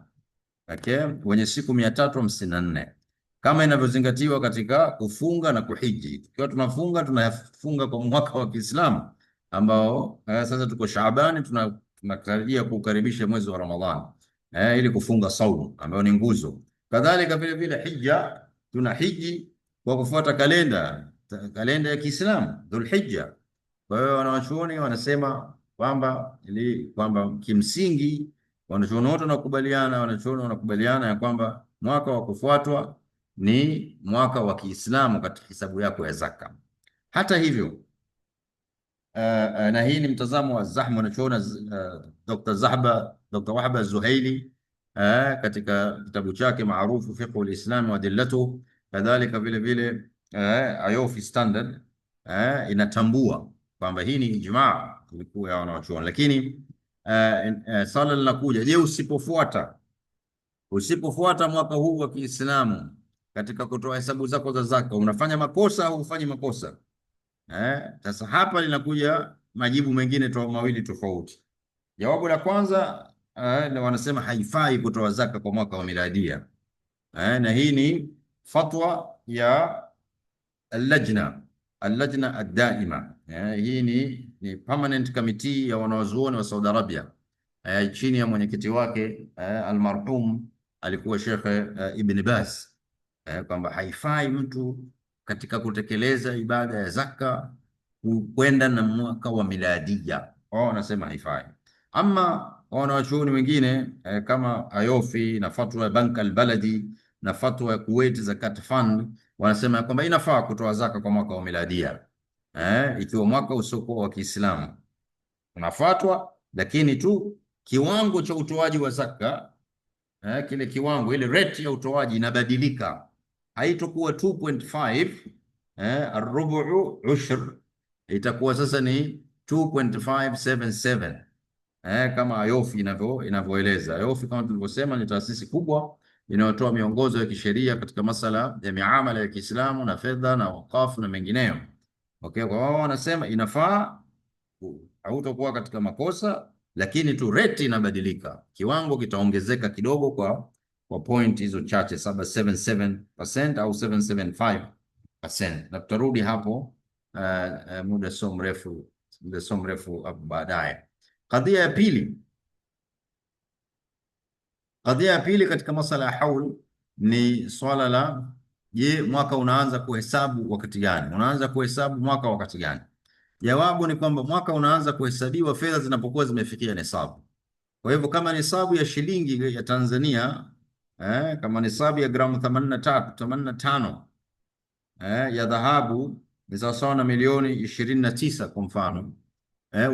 okay, wenye siku 354 kama inavyozingatiwa katika kufunga na kuhiji. Tukiwa tunafunga kwa mwaka wa Kiislamu ambao sasa tuko Shaabani, tunatarajia kukaribisha mwezi wa Ramadhani ili kufunga saumu ambayo ni nguzo. Kadhalika vile vile hija, tuna hiji kwa kufuata kalenda ya Kiislamu, Dhulhijja. Kwa hiyo wanawachuoni wanasema kwamba kimsingi wanachuoni wote wanakubaliana ya kwamba mwaka wa kufuatwa ni mwaka wa Kiislamu katika hisabu yako ya zaka. Hata hivyo na hii ni mtazamo wa mwanachuoni Dr. Wahba Zuhaili katika kitabu chake maarufu Fiqh al-Islam wa Adillatuh. Kadhalika vile vile Ayofi Standard inatambua kwamba hii ni ijmaa ilikuwa ya wanawachuoni, lakini swala linakuja, je, usipofuata mwaka huu wa Kiislamu katika kutoa hesabu zako za zaka, unafanya makosa au hufanyi makosa? Sasa hapa linakuja majibu mengine mawili tofauti. Jawabu la kwanza wanasema haifai kutoa zaka kwa mwaka wa miladia, na hii ni fatwa ya al-lajna ad-daima. Hii ni permanent committee ya wanawazuoni wa Saudi Arabia, chini ya mwenyekiti wake almarhum alikuwa Sheikh Ibn Baz, kwamba haifai mtu katika kutekeleza ibada ya zaka kwenda na mwaka wa miladia. Wao wanasema haifai. Ama wanawachuoni wengine kama Ayofi na fatwa ya Bank al-Baladi na fatwa ya Kuwait Zakat Fund wanasema kwamba inafaa kutoa zaka kwa mwaka wa miladia, ikiwa mwaka usiokuwa wa Kiislamu unafuatwa, lakini tu kiwango cha utoaji wa zaka, kile kiwango, ile rate ya utoaji inabadilika, haitokuwa 2.5 ar-rubu ushr, itakuwa sasa ni 2.577 kama Ayofi inavyoeleza. Ayofi kama tulivyosema ni taasisi kubwa inayotoa miongozo ya kisheria katika masala ya miamala ya Kiislamu na fedha na wakafu na mengineyo. Okay, kwa wao wanasema inafaa, hautakuwa katika makosa, lakini tu rate inabadilika, kiwango kitaongezeka kidogo kwa point hizo chache 777% au 775%, na tutarudi hapo muda so mrefu hapo baadaye. Kadhia ya pili katika masala ya haul ni swala la je, mwaka unaanza kuhesabu wakati gani? Unaanza kuhesabu mwaka wakati gani? Jawabu ni kwamba mwaka unaanza kuhesabiwa fedha zinapokuwa zimefikia nisabu. Kwa hivyo kama nisabu ya shilingi ya Tanzania kama nisabu ya gramu 83, 85 ya dhahabu ni sawasawa na milioni 29 kwa mfano.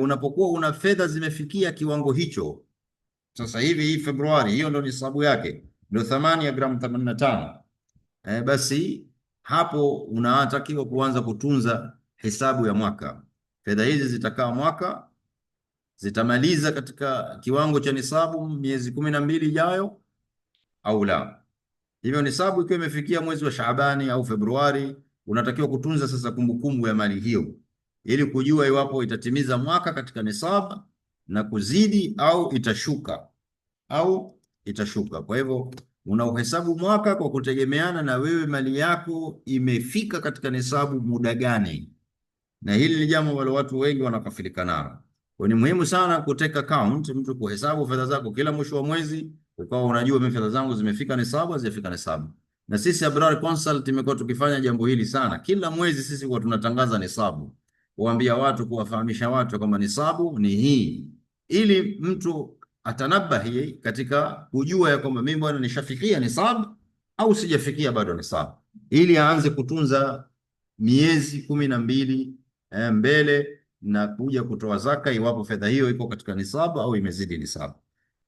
Unapokuwa una fedha zimefikia kiwango hicho, sasa hivi hii Februari, hiyo ndio nisabu yake, ndio thamani ya gramu 85. Basi hapo unatakiwa kuanza kutunza hesabu ya mwaka. Fedha hizi zitakaa mwaka, zitamaliza katika kiwango cha nisabu miezi 12 ijayo au la. Hivyo nisabu ikiwa imefikia mwezi wa Shaabani au Februari, unatakiwa kutunza sasa kumbukumbu ya mali hiyo ili kujua iwapo itatimiza mwaka katika nisabu na kuzidi au itashuka. Kwa hivyo unauhesabu mwaka kwa kutegemeana na wewe mali yako imefika katika nisabu muda gani, na hili ni jambo ambalo watu wengi wanakafilika nalo. Kwa ni muhimu sana kuteka account, mtu kuhesabu fedha zako kila mwisho wa mwezi, ukawa unajua mimi fedha zangu zimefika nisabu, hazijafika nisabu. Na sisi Abrar Consult tumekuwa tukifanya jambo hili sana. Kila mwezi sisi huwa tunatangaza nisabu, kuambia watu, kuwafahamisha watu kwamba nisabu ni hii, ili mtu atanabahi katika kujua ya kwamba mimi bwana nishafikia nisabu au sijafikia bado nisabu, ili aanze kutunza miezi 12 mbele na kuja kutoa zaka iwapo fedha hiyo iko katika nisabu au imezidi nisabu.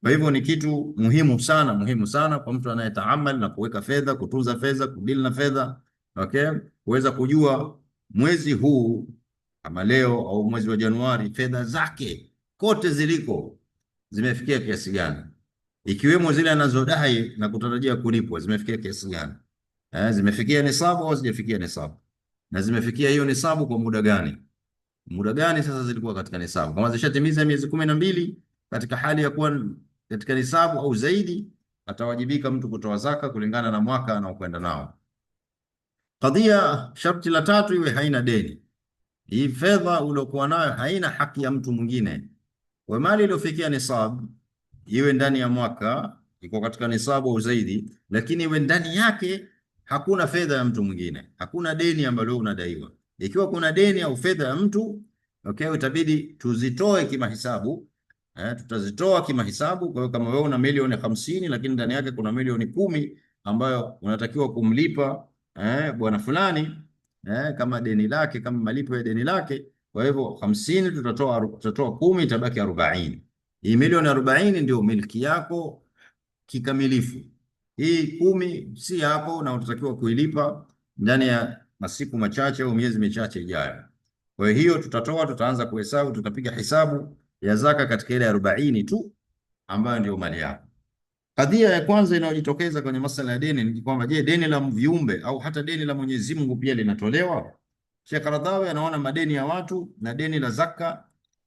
Kwa hivyo ni kitu muhimu sana kwa mtu anayetaamal na kuweka fedha, kutunza fedha, kudili na fedha, okay, kuweza kujua mwezi huu kama leo au mwezi wa Januari fedha zake kote ziliko zimefikia kiasi gani, ikiwemo zile anazodai na kutarajia kulipwa zimefikia kiasi gani, zimefikia nisabu au hazijafikia nisabu, na zimefikia hiyo nisabu kwa muda gani sasa zilikuwa katika nisabu. Kama zishatimiza miezi 12 katika hali ya kuwa katika nisabu au zaidi, atawajibika mtu kutoa zaka kulingana na mwaka anaokwenda nao. Kadhia, sharti la tatu, iwe haina deni. Hii fedha uliokuwa nayo haina haki ya mtu mwingine. Kwa mali iliyofikia nisabu, iwe ndani ya mwaka iko katika nisabu au zaidi, lakini iwe ndani yake hakuna fedha ya mtu mwingine, hakuna deni ambalo unadaiwa. Ikiwa kuna deni au fedha ya mtu, okay, itabidi tuzitoe kimahesabu. Tutazitoa kimahesabu. Kwa hiyo kama wewe una milioni 50 lakini ndani yake kuna milioni 10 ambayo unatakiwa kumlipa bwana fulani kama deni lake, kama malipo ya deni lake. Kwa hivyo 50 tutatoa 10, itabaki 40. Hii milioni 40 ndio miliki yako kikamilifu. Hii 10 si yako na utatakiwa kuilipa ndani ya masiku machache au miezi michache ijayo. Kwa hiyo tutaanza kuhesabu, tutapiga hesabu ya zaka katika ile 40 tu ambayo ndio mali yako. Kadhia ya kwanza inayojitokeza kwenye masuala ya deni ni kwamba je, deni la viumbe au hata deni la Mwenyezi Mungu pia linatolewa? Sheikh Radhawi anaona madeni ya watu na deni la zaka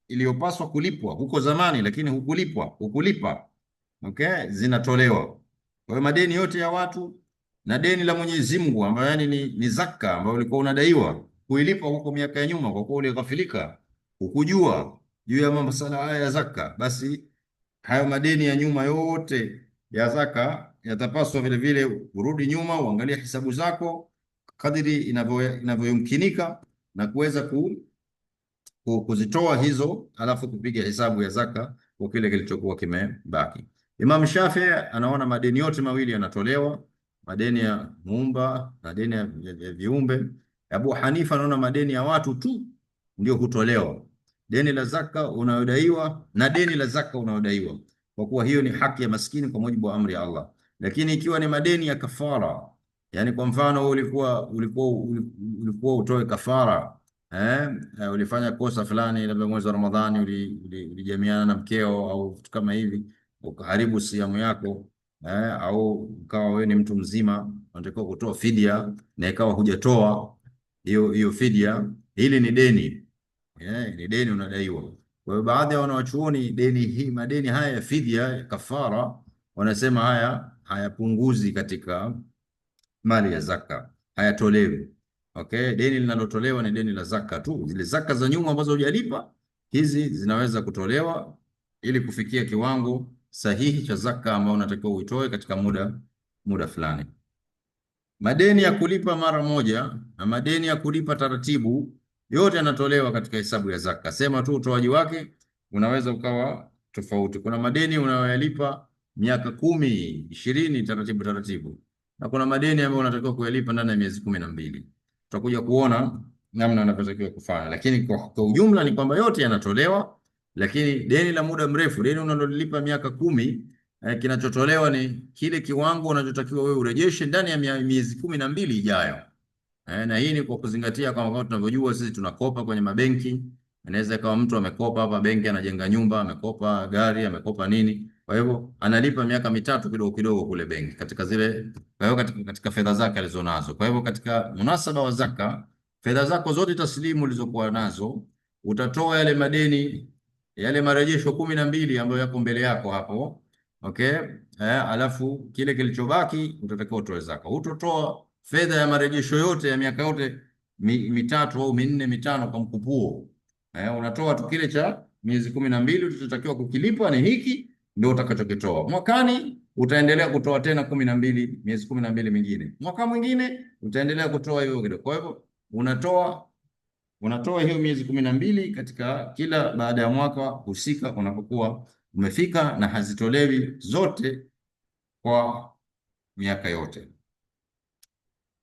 iliyopaswa kulipwa huko zamani lakini hukulipa, okay, zinatolewa. Kwa hiyo madeni yote ya watu na deni la Mwenyezi Mungu ambayo yani ni zaka ambayo ulikuwa unadaiwa kuilipa huko miaka ya nyuma, kwa kuwa ulighafilika, hukujua juu ya masuala haya ya zaka, basi hayo madeni ya nyuma yote ya zaka yatapaswa vile vile urudi nyuma uangalie hisabu zako kadiri inavyomkinika na kuweza kuzitoa hizo, alafu kupiga hesabu ya zaka kwa kile kilichokuwa kimebaki. Imam Shafi'i anaona madeni yote mawili yanatolewa, madeni ya muumba na deni ya viumbe. Abu Hanifa anaona madeni ya watu tu ndio hutolewa, deni la zaka unayodaiwa na deni la zaka unayodaiwa, kwa kuwa hiyo ni haki ya maskini kwa mujibu wa amri ya Allah. Lakini ikiwa ni madeni ya kafara, yani kwa mfano ulikuwa utoe kafara, ulifanya kosa fulani, labda mwezi wa Ramadhani ulijamiana na mkeo au vitu kama hivi, ukaharibu siamu yako, au ukawa wewe ni mtu mzima unatakiwa kutoa fidia na ikawa hujatoa hiyo fidia, hili ni deni. Ni deni unadaiwa. Kwa hiyo baadhi ya wanawachuoni madeni haya ya fidia ya kafara wanasema haya hayapunguzi katika mali ya zaka, hayatolewi. Okay, deni linalotolewa ni deni la zaka tu. Zile zaka za nyuma ambazo hujalipa, hizi zinaweza kutolewa ili kufikia kiwango sahihi cha zaka ambao unatakiwa uitoe katika muda fulani. Madeni ya kulipa mara moja na madeni ya kulipa taratibu yote yanatolewa katika hesabu ya zaka. Sema tu utoaji wake unaweza ukawa tofauti. Kuna madeni unayoyalipa miaka 10, 20 taratibu taratibu, na kuna madeni ambayo unatakiwa kuyalipa ndani ya miezi 12. Tutakuja kuona namna unavyotakiwa kufanya, lakini kwa ujumla ni kwamba yote yanatolewa. Lakini deni la muda mrefu, deni unalolipa miaka 10, kinachotolewa ni kile kiwango unachotakiwa wewe urejeshe ndani ya miezi 12 ijayo. Na hii ni kwa kuzingatia kama tunavyojua sisi tunakopa kwenye mabenki. Inaweza kama mtu amekopa hapa benki, anajenga nyumba, amekopa gari, amekopa nini, kwa hivyo analipa miaka 3 kidogo kidogo kule benki katika zile, kwa hivyo katika fedha zake alizonazo. Kwa hivyo katika munasaba wa zaka, fedha zako zote taslimu ulizokuwa nazo utatoa yale madeni, yale marejesho 12 ambayo yako mbele yako hapo. Okay, alafu kile kilichobaki utatakiwa utoe zaka. Utotoa fedha ya marejesho yote ya miaka yote 3 au 4 5 kwa mkupuo. Unatoa tu kile cha miezi 12 utatakiwa kukilipa, ni hiki ndio utakachokitoa. Mwakani utaendelea kutoa tena 12, miezi 12 mingine. Mwaka mwingine utaendelea kutoa hiyo kidogo. Kwa hivyo unatoa hiyo miezi 12 katika kila baada ya mwaka husika unapokuwa umefika, na hazitolewi zote kwa miaka yote.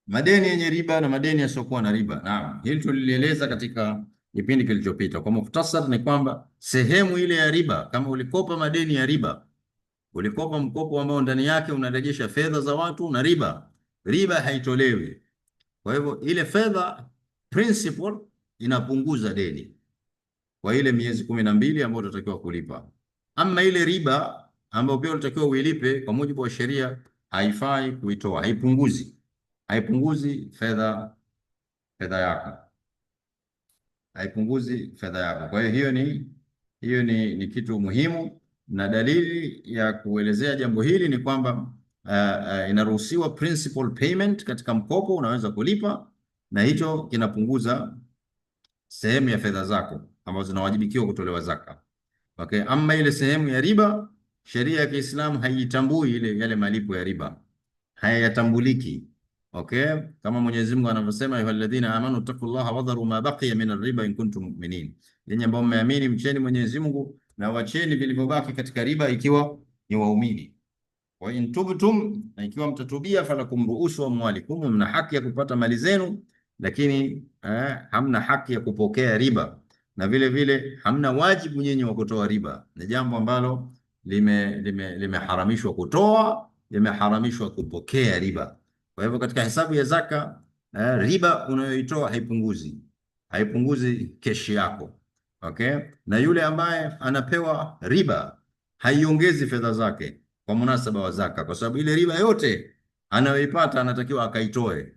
Madeni yenye riba na madeni yasiokuwa na riba. Naam, hili tulieleza katika kipindi kilichopita. Kwa mukhtasar ni kwamba sehemu ile ya riba, kama ulikopa madeni ya riba, ulikopa mkopo ambao ndani yake unarejesha fedha za watu na riba haitolewi. Kwa hivyo ile fedha principal inapunguza deni kwa ile miezi 12 ambayo utatakiwa kulipa. Ama ile riba ambayo pia unatakiwa uilipe kwa mujibu wa sheria, haifai kuitoa, haipunguzi fedha yako, haipunguzi fedha yako. Kwa hiyo ni kitu muhimu, na dalili ya kuelezea jambo hili ni kwamba inaruhusiwa principal payment katika mkopo, unaweza kulipa, na hicho kinapunguza sehemu ya fedha zako ambazo zinawajibikiwa kutolewa zaka. Okay, ama ile sehemu ya riba, sheria ya Kiislamu haitambui yale malipo ya riba, hayatambuliki. Okay, kama Mwenyezi Mungu anavyosema, ayyuhalladhina amanu taqullaha wadharu ma baqiya min ar-riba in kuntum mu'minin, yenye ambao mmeamini mcheni Mwenyezi Mungu na wacheni vilivyobaki katika riba ikiwa ni waumini. Wa in tubtum, na ikiwa mtatubia, falakum ruusu amwalikum, mna haki ya kupata mali zenu, lakini hamna haki ya kupokea riba, na vile vile hamna wajibu nyinyi wa kutoa riba. Ni jambo ambalo limeharamishwa kutoa, limeharamishwa kupokea riba. Kwa hivyo katika hesabu ya zaka, riba unayoitoa haipunguzi keshi yako. Okay, na yule ambaye anapewa riba haiongezi fedha zake kwa munasaba wa zaka, kwa sababu ile riba yote anayoipata anatakiwa akaitoe.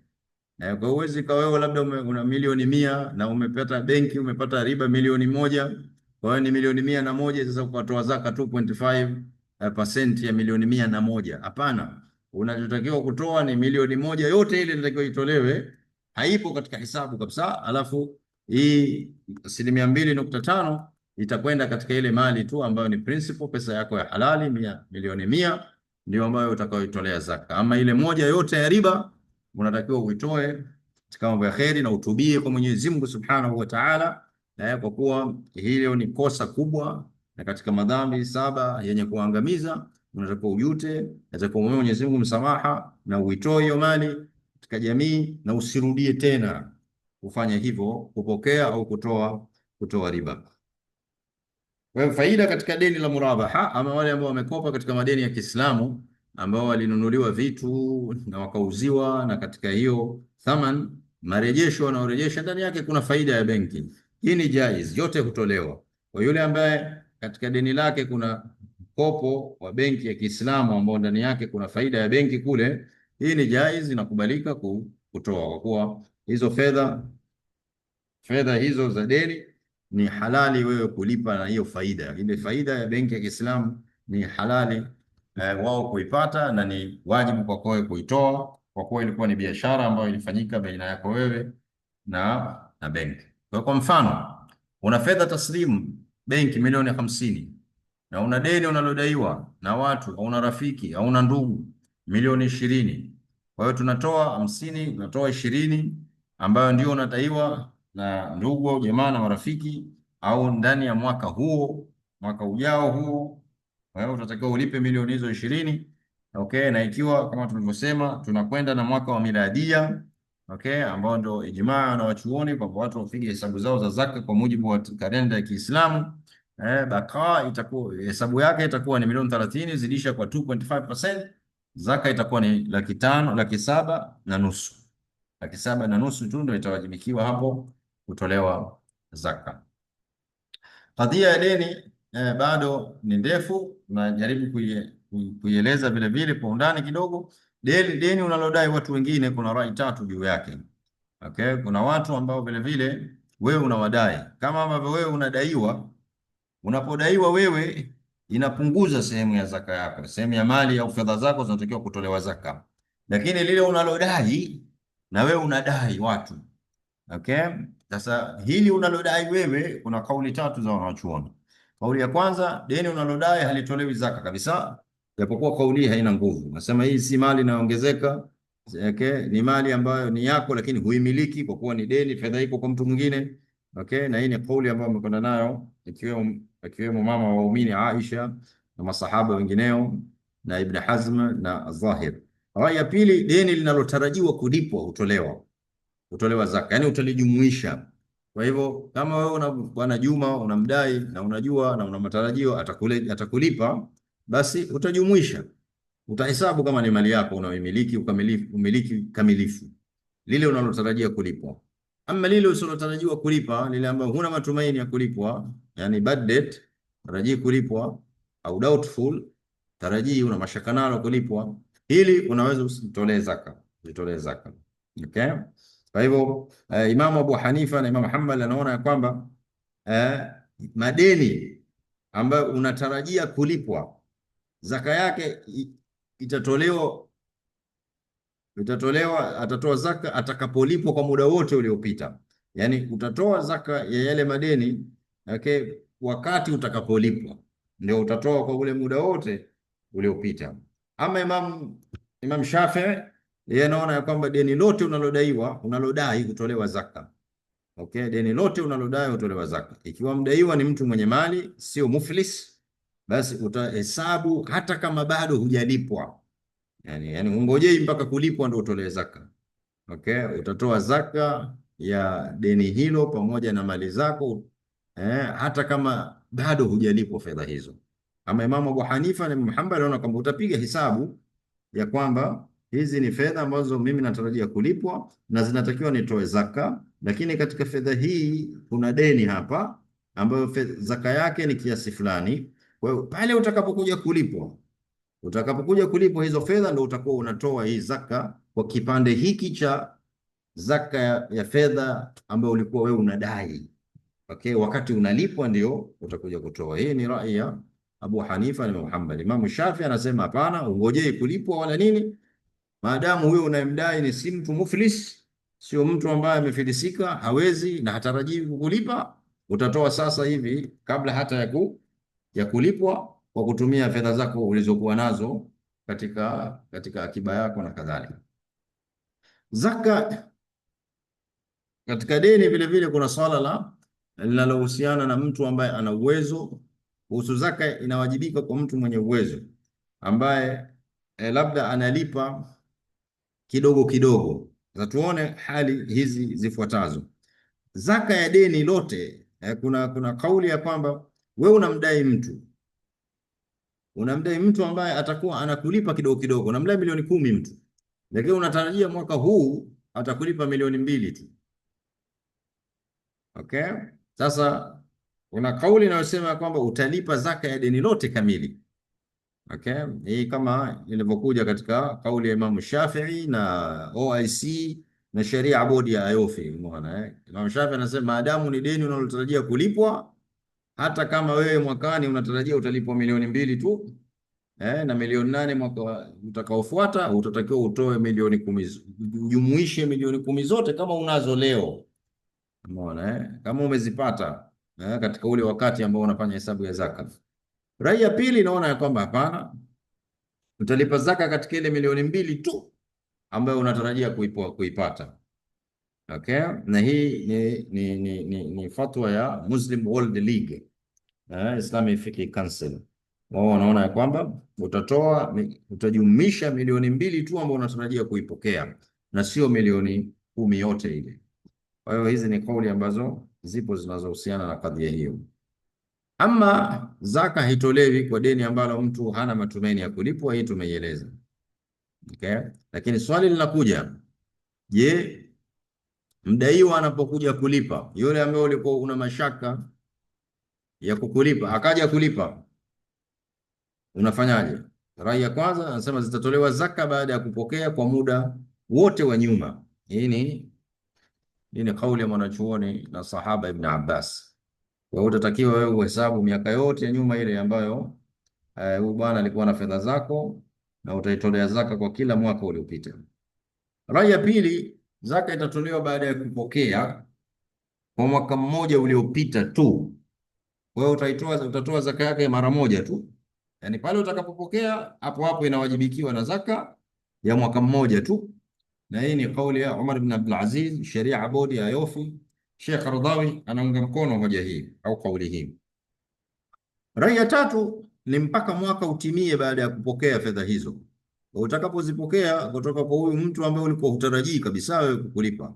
Kwa uwezi kwa wewe labda una milioni 100 na umepata benki umepata riba milioni 1, kwa hiyo ni milioni 101. Sasa ukatoa zaka 2.5% ya milioni 101. Hapana, unachotakiwa kutoa ni milioni 1 yote, ile inatakiwa itolewe, haipo katika hesabu kabisa. Alafu hii 2.5% itakwenda katika ile mali tu ambayo ni principal, pesa yako ya halali milioni 100 ndio ambayo utakayoitolea zaka. Ama ile moja yote ya riba unatakiwa uitoe katika mambo ya kheri na utubie kwa Mwenyezi Mungu Subhanahu wa Ta'ala, kwa kuwa hilo ni kosa kubwa, na katika madhambi 7 yenye kuangamiza unatakiwa ujute, unatakiwa Mwenyezi Mungu msamaha, na uitoe hiyo mali katika jamii, na usirudie tena kufanya hivyo, kupokea au kutoa riba. Kwa hiyo faida katika deni la murabaha, ama wale ambao wamekopa katika madeni ya Kiislamu ambao walinunuliwa vitu na wakauziwa, na katika hiyo thaman marejesho wanaorejesha ndani yake kuna faida ya benki. Hii ni jaiz, yote hutolewa. Kwa yule ambaye katika deni lake kuna mkopo wa benki ya Kiislamu ambao ndani yake kuna faida ya benki kule, hii ni jaiz, inakubalika kutoa, kwa kuwa hizo fedha hizo za deni ni halali wewe kulipa, na hiyo faida, ile faida ya benki ya Kiislamu ni halali wao kuipata, na ni wajibu kwa wewe kuitoa, kwa kuwa ilikuwa ni biashara ambayo ilifanyika baina yako wewe na benki. Kwa mfano, una fedha taslimu benki milioni 50 na una deni unalodaiwa na watu au una rafiki au una ndugu milioni 20. Kwa hiyo tunatoa 50, tunatoa 20 ambayo ndio unadaiwa na ndugu au jamaa na marafiki, au ndani ya mwaka huo, mwaka ujao huo, kwa hiyo utatakiwa ulipe milioni hizo 20. Okay, na ikiwa kama tulivyosema tunakwenda na mwaka wa miladia, okay, ambao ndio ijmaa na wachuoni kwamba watu wapige hesabu zao za zaka kwa mujibu wa kalenda ya Kiislamu. Baka itakuwa hesabu yake itakuwa ni milioni 30 zidisha kwa 2.5%, zaka itakuwa ni 500,000, 7,500,000. 7,500,000 tu ndio itawajibikiwa hapo kutolewa zaka. Kadhia ya deni bado ni ndefu, najaribu kuieleza vile vile kwa undani kidogo. Deni unalodai watu wengine, kuna rai tatu juu yake. Okay, kuna watu ambao vile vile wewe unawadai, kama ambavyo wewe unadaiwa. Unapodaiwa wewe, inapunguza sehemu ya zaka yako, sehemu ya mali au fedha zako zinatakiwa kutolewa zaka, lakini lile unalodai na wewe unadai watu. Okay, sasa hili unalodai wewe, kuna kauli tatu za wanachuoni. Kauli ya kwanza, deni unalodai halitolewi zaka kabisa, japokuwa kauli hii haina nguvu. Nasema hii si mali inaongezeka. Okay, ni mali ambayo ni yako lakini huimiliki kwa kuwa ni deni, fedha iko kwa mtu mwingine. Okay, na hii ni kauli ambayo amekwenda nayo akiwemo mama wa waumini Aisha na masahaba wengineo na Ibn Hazm na Zahir. Rai ya pili, deni linalotarajiwa kulipwa hutolewa zaka, yani utalijumuisha. Kwa hivyo kama wewe bwana Juma unamdai na unajua na una matarajio atakulipa, basi utajumuisha, utahesabu kama ni mali yako unaoimiliki, umiliki kamilifu lile unalotarajia kulipwa. Ama lile usilotarajiwa kulipa, lile ambalo huna matumaini ya kulipwa, yani bad debt, tarajii kulipwa, au doubtful, tarajii una mashaka nalo kulipwa, hili unaweza usitolee zaka, usitolee zaka. Okay? Kwa hivyo Imam Abu Hanifa na Imam Hanbali anaona ya kwamba madeni ambayo unatarajia kulipwa, zaka yake atatoa zaka atakapolipwa kwa muda wote uliopita. Yani utatoa zaka ya yale madeni, okay, wakati utakapolipwa ndio utatoa kwa ule muda wote uliopita. Ama Imam Shafi'i yeye anaona ya kwamba deni lote unalodai hutolewa zaka. Okay, deni lote unalodai hutolewa zaka. Ikiwa mdaiwa ni mtu mwenye mali, sio muflis, basi utahesabu hata kama bado hujalipwa. Yani ungojei mpaka kulipwa ndio utolee zaka. Okay, utatoa zaka ya deni hilo pamoja na mali zako hata kama bado hujalipwa fedha hizo. Ama Imam Abu Hanifa na Muhammad anaona kwamba utapiga hisabu ya kwamba hizi ni fedha ambazo mimi natarajia kulipwa na zinatakiwa nitoe zaka, lakini katika fedha hii kuna deni hapa ambayo zaka yake ni kiasi fulani. Kwa hiyo pale utakapokuja kulipwa hizo fedha, ndio utakuwa unatoa hii zaka kwa kipande hiki cha zaka ya fedha ambayo ulikuwa wewe unadai. Okay, wakati unalipwa ndio utakuja kutoa. Hii ni rai ya Abu Hanifa na Muhammad. Imam Shafi anasema hapana, ungojee kulipwa wala nini, maadamu huyo unayemdai ni si mtu muflis, sio mtu ambaye amefilisika, hawezi na hatarajii kukulipa, utatoa sasa hivi kabla hata ya kulipwa, kwa kutumia fedha zako ulizokuwa nazo katika akiba yako na kadhalika. Zaka katika deni vile vile kuna swala linalohusiana na mtu ambaye ana uwezo. Kuhusu zaka inawajibika kwa mtu mwenye uwezo ambaye labda analipa kidogo kidogo. Sasa tuone hali hizi zifuatazo. Zaka ya deni lote, kuna kauli ya kwamba wewe unamdai mtu ambaye atakuwa anakulipa kidogo kidogo, unamdai milioni 10 mtu, lakini unatarajia mwaka huu atakulipa milioni 2 tu. Okay? Sasa kuna kauli inayosema kwamba utalipa zaka ya deni lote kamili, Okay, hii kama ilivyokuja katika kauli ya Imam Shafi'i na OIC na sheria bodi ya Ayofi. Umeona Imam Shafi'i anasema maadamu ni deni unalotarajia kulipwa, hata kama wewe mwakani unatarajia utalipwa milioni 2 tu, na milioni 8 mwaka utakaofuata utatakiwa utoe milioni 10, ujumuishe milioni 10 zote kama unazo leo. Umeona kama umezipata katika ule wakati ambao unafanya hesabu ya zaka. Rai ya pili inaona ya kwamba hapana, utalipa zaka katika ile milioni 2 tu ambayo unatarajia kuipata. Okay, na hii ni fatwa ya Muslim World League, Islamic Fiqh Council. Wao wanaona ya kwamba utajumlisha milioni 2 tu ambayo unatarajia kuipokea na sio milioni 10 yote ile. Kwa hiyo hizi ni kauli ambazo zipo zinazohusiana na kadhia hiyo. Ama zaka haitolewi kwa deni ambalo mtu hana matumaini ya kulipwa, hii tumeieleza. Okay? Lakini swali linakuja, je, mdaiwa anapokuja kulipa, yule ambaye ulikuwa una mashaka ya kukulipa akaja kulipa, unafanyaje? Rai ya kwanza anasema zitatolewa zaka baada ya kupokea kwa muda wote wa nyuma. Hii ni kauli ya mwanachuoni na sahaba Ibn Abbas. Kwa hiyo utatakiwa wewe uhesabu miaka yote ya nyuma ile ambayo huyu bwana alikuwa na fedha zako, na utaitolea zaka kwa kila mwaka uliopita. Rai ya pili, zaka itatolewa baada ya kupokea kwa mwaka mmoja uliopita tu. Wewe utatoa zaka yake mara moja tu, yani pale utakapopokea hapo hapo inawajibikiwa na zaka ya mwaka mmoja tu. Na hii ni kauli ya Umar ibn Abdul Aziz, sheria bodi ya Ayofi. Sheikh Qaradawi anaunga mkono hoja hii au kauli hii. Rai ya tatu ni mpaka mwaka utimie baada ya kupokea fedha hizo. Utakapozipokea kutoka kwa huyu mtu ambaye ulikuwa hutarajii kabisa wewe kukulipa,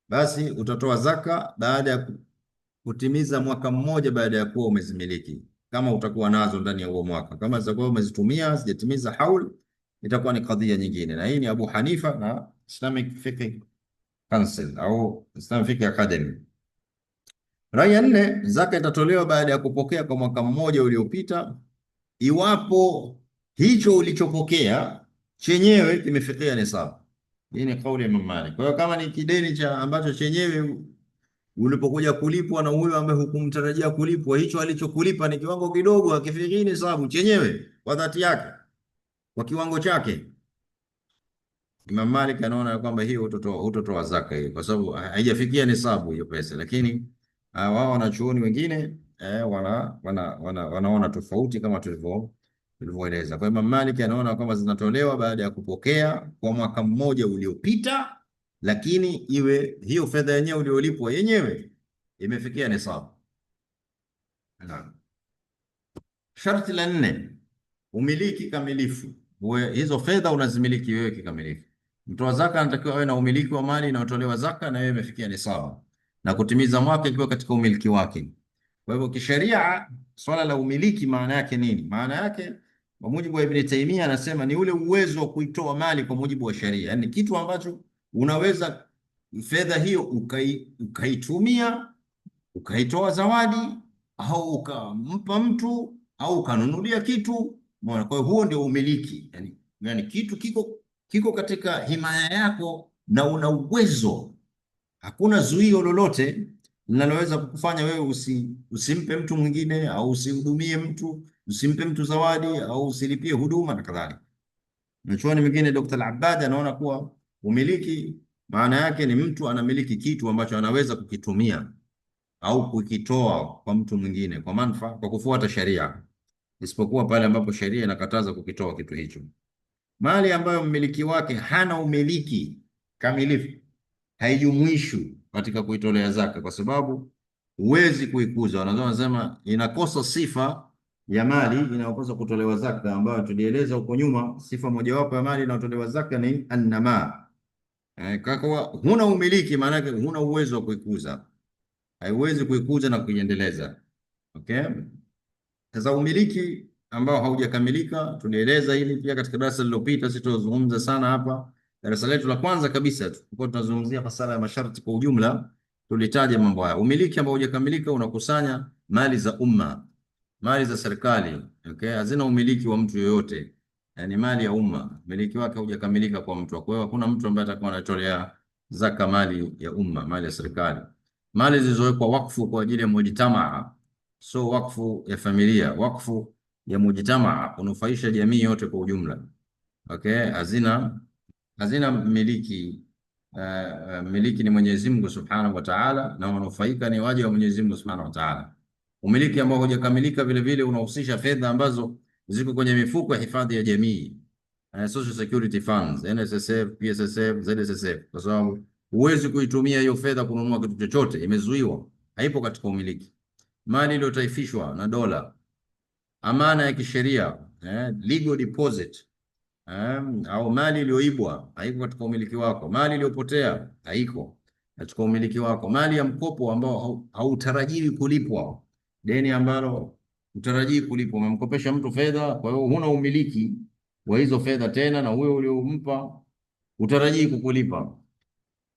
basi utatoa zaka baada ya kutimiza mwaka mmoja baada ya kuwa umezimiliki, kama utakuwa nazo ndani ya huo mwaka. Kama zitakuwa umezitumia sijatimiza haul, itakuwa ni kadhia nyingine. Na hii ni Abu Hanifa na Islamic Fiqh Council au Islamic Fiqh Academy. Rai ya nne, zaka itatolewa baada ya kupokea kwa mwaka mmoja uliopita, iwapo hicho ulichopokea chenyewe kimefikia nisabu. Hii ni kauli ya Imam Malik. Kwa hiyo kama ni kideni cha ambacho chenyewe ulipokuja kulipwa na huyo ambaye hukumtarajia kulipwa, hicho alichokulipa ni kiwango kidogo, hakifikii nisabu chenyewe kwa dhati yake, kwa kiwango chake, Imam Malik anaona kwamba hiyo hutotoa zaka hiyo, kwa sababu haijafikia nisabu hiyo pesa. Lakini wao wanachuoni wengine wanaona tofauti kama tulivyoeleza. Kwa Imam Malik anaona kwamba zinatolewa baada ya kupokea kwa mwaka mmoja uliopita, lakini iwe hiyo fedha yenyewe uliolipwa yenyewe imefikia nisabu. Sharti la 4, umiliki kamilifu. Hizo fedha unazimiliki wewe kikamilifu. Mtoa zaka anatakiwa awe na umiliki wa mali inayotolewa zaka na wewe imefikia nisabu na kutimiza mwaka ikiwa katika umiliki wake. Kwa hivyo kisheria, swala la umiliki maana yake nini? Maana yake kwa mujibu wa Ibn Taymiyyah anasema ni ule uwezo wa kuitoa mali kwa mujibu wa sheria, yani kitu ambacho unaweza fedha hiyo ukaitumia ukaitoa zawadi au ukampa mtu au ukanunulia kitu. Kwa hiyo huo ndio umiliki, yani kitu kiko katika himaya yako na una uwezo, hakuna zuio lolote linaloweza kukufanya wewe usimpe mtu mwingine au usihudumie mtu, usimpe mtu zawadi au usilipie huduma na kadhalika. Mchuoni mwingine Dr. Al-Abbad anaona kuwa umiliki maana yake ni mtu anamiliki kitu ambacho anaweza kukitumia au kukitoa kwa mtu mwingine kwa manufaa, kwa kufuata sheria, isipokuwa pale ambapo sheria inakataza kukitoa kitu hicho. Mali ambayo mmiliki wake hana umiliki kamilifu haijumuishwi katika kuitolea zaka, kwa sababu huwezi kuikuza. Wanasema inakosa sifa ya mali inayokosa kutolewa zaka, ambayo tulieleza huko nyuma. Sifa mojawapo ya mali inayotolewa zaka ni annama. Kwa huna umiliki, maana yake huna uwezo wa kuikuza, haiwezi kuikuza na kuiendeleza. Okay, sasa umiliki ambao haujakamilika tulieleza hili pia katika darasa lililopita, sitozungumza sana hapa. Darasa letu la kwanza kabisa tulikuwa tunazungumzia masala ya masharti kwa ujumla, tulitaja mambo haya. Umiliki ambao hujakamilika unakusanya mali za umma, mali za serikali, okay, hazina umiliki wa mtu yoyote, yani mali ya umma, umiliki wake haujakamilika kwa mtu. Kwa hiyo hakuna mtu ambaye atakuwa anatolea zaka mali ya umma, mali ya serikali. Mali zilizowekwa wakfu kwa ajili ya mujtamaa, so wakfu ya familia, wakfu ya mujtamaa kunufaisha jamii yote kwa ujumla, okay, hazina miliki. Miliki ni Mwenyezi Mungu Subhanahu wa Ta'ala, na wanufaika ni waja wa Mwenyezi Mungu Subhanahu wa Ta'ala. Umiliki ambao hujakamilika vile vile unahusisha fedha ambazo ziko kwenye mifuko ya hifadhi ya jamii, Social Security Funds, NSSF, PSSF, ZSSF, kwa sababu huwezi kuitumia hiyo fedha kununua kitu chochote, imezuiwa, haipo katika umiliki. Mali iliyotaifishwa na dola, amana ya kisheria, legal deposit, au mali iliyoibwa haiko katika umiliki wako. Mali iliyopotea haiko katika umiliki wako. Mali ya mkopo ambao hautarajii kulipwa, deni ambalo utarajii kulipwa, umemkopesha mtu fedha, kwa hiyo huna umiliki wa hizo fedha tena, na huyo uliompa utarajii kukulipa,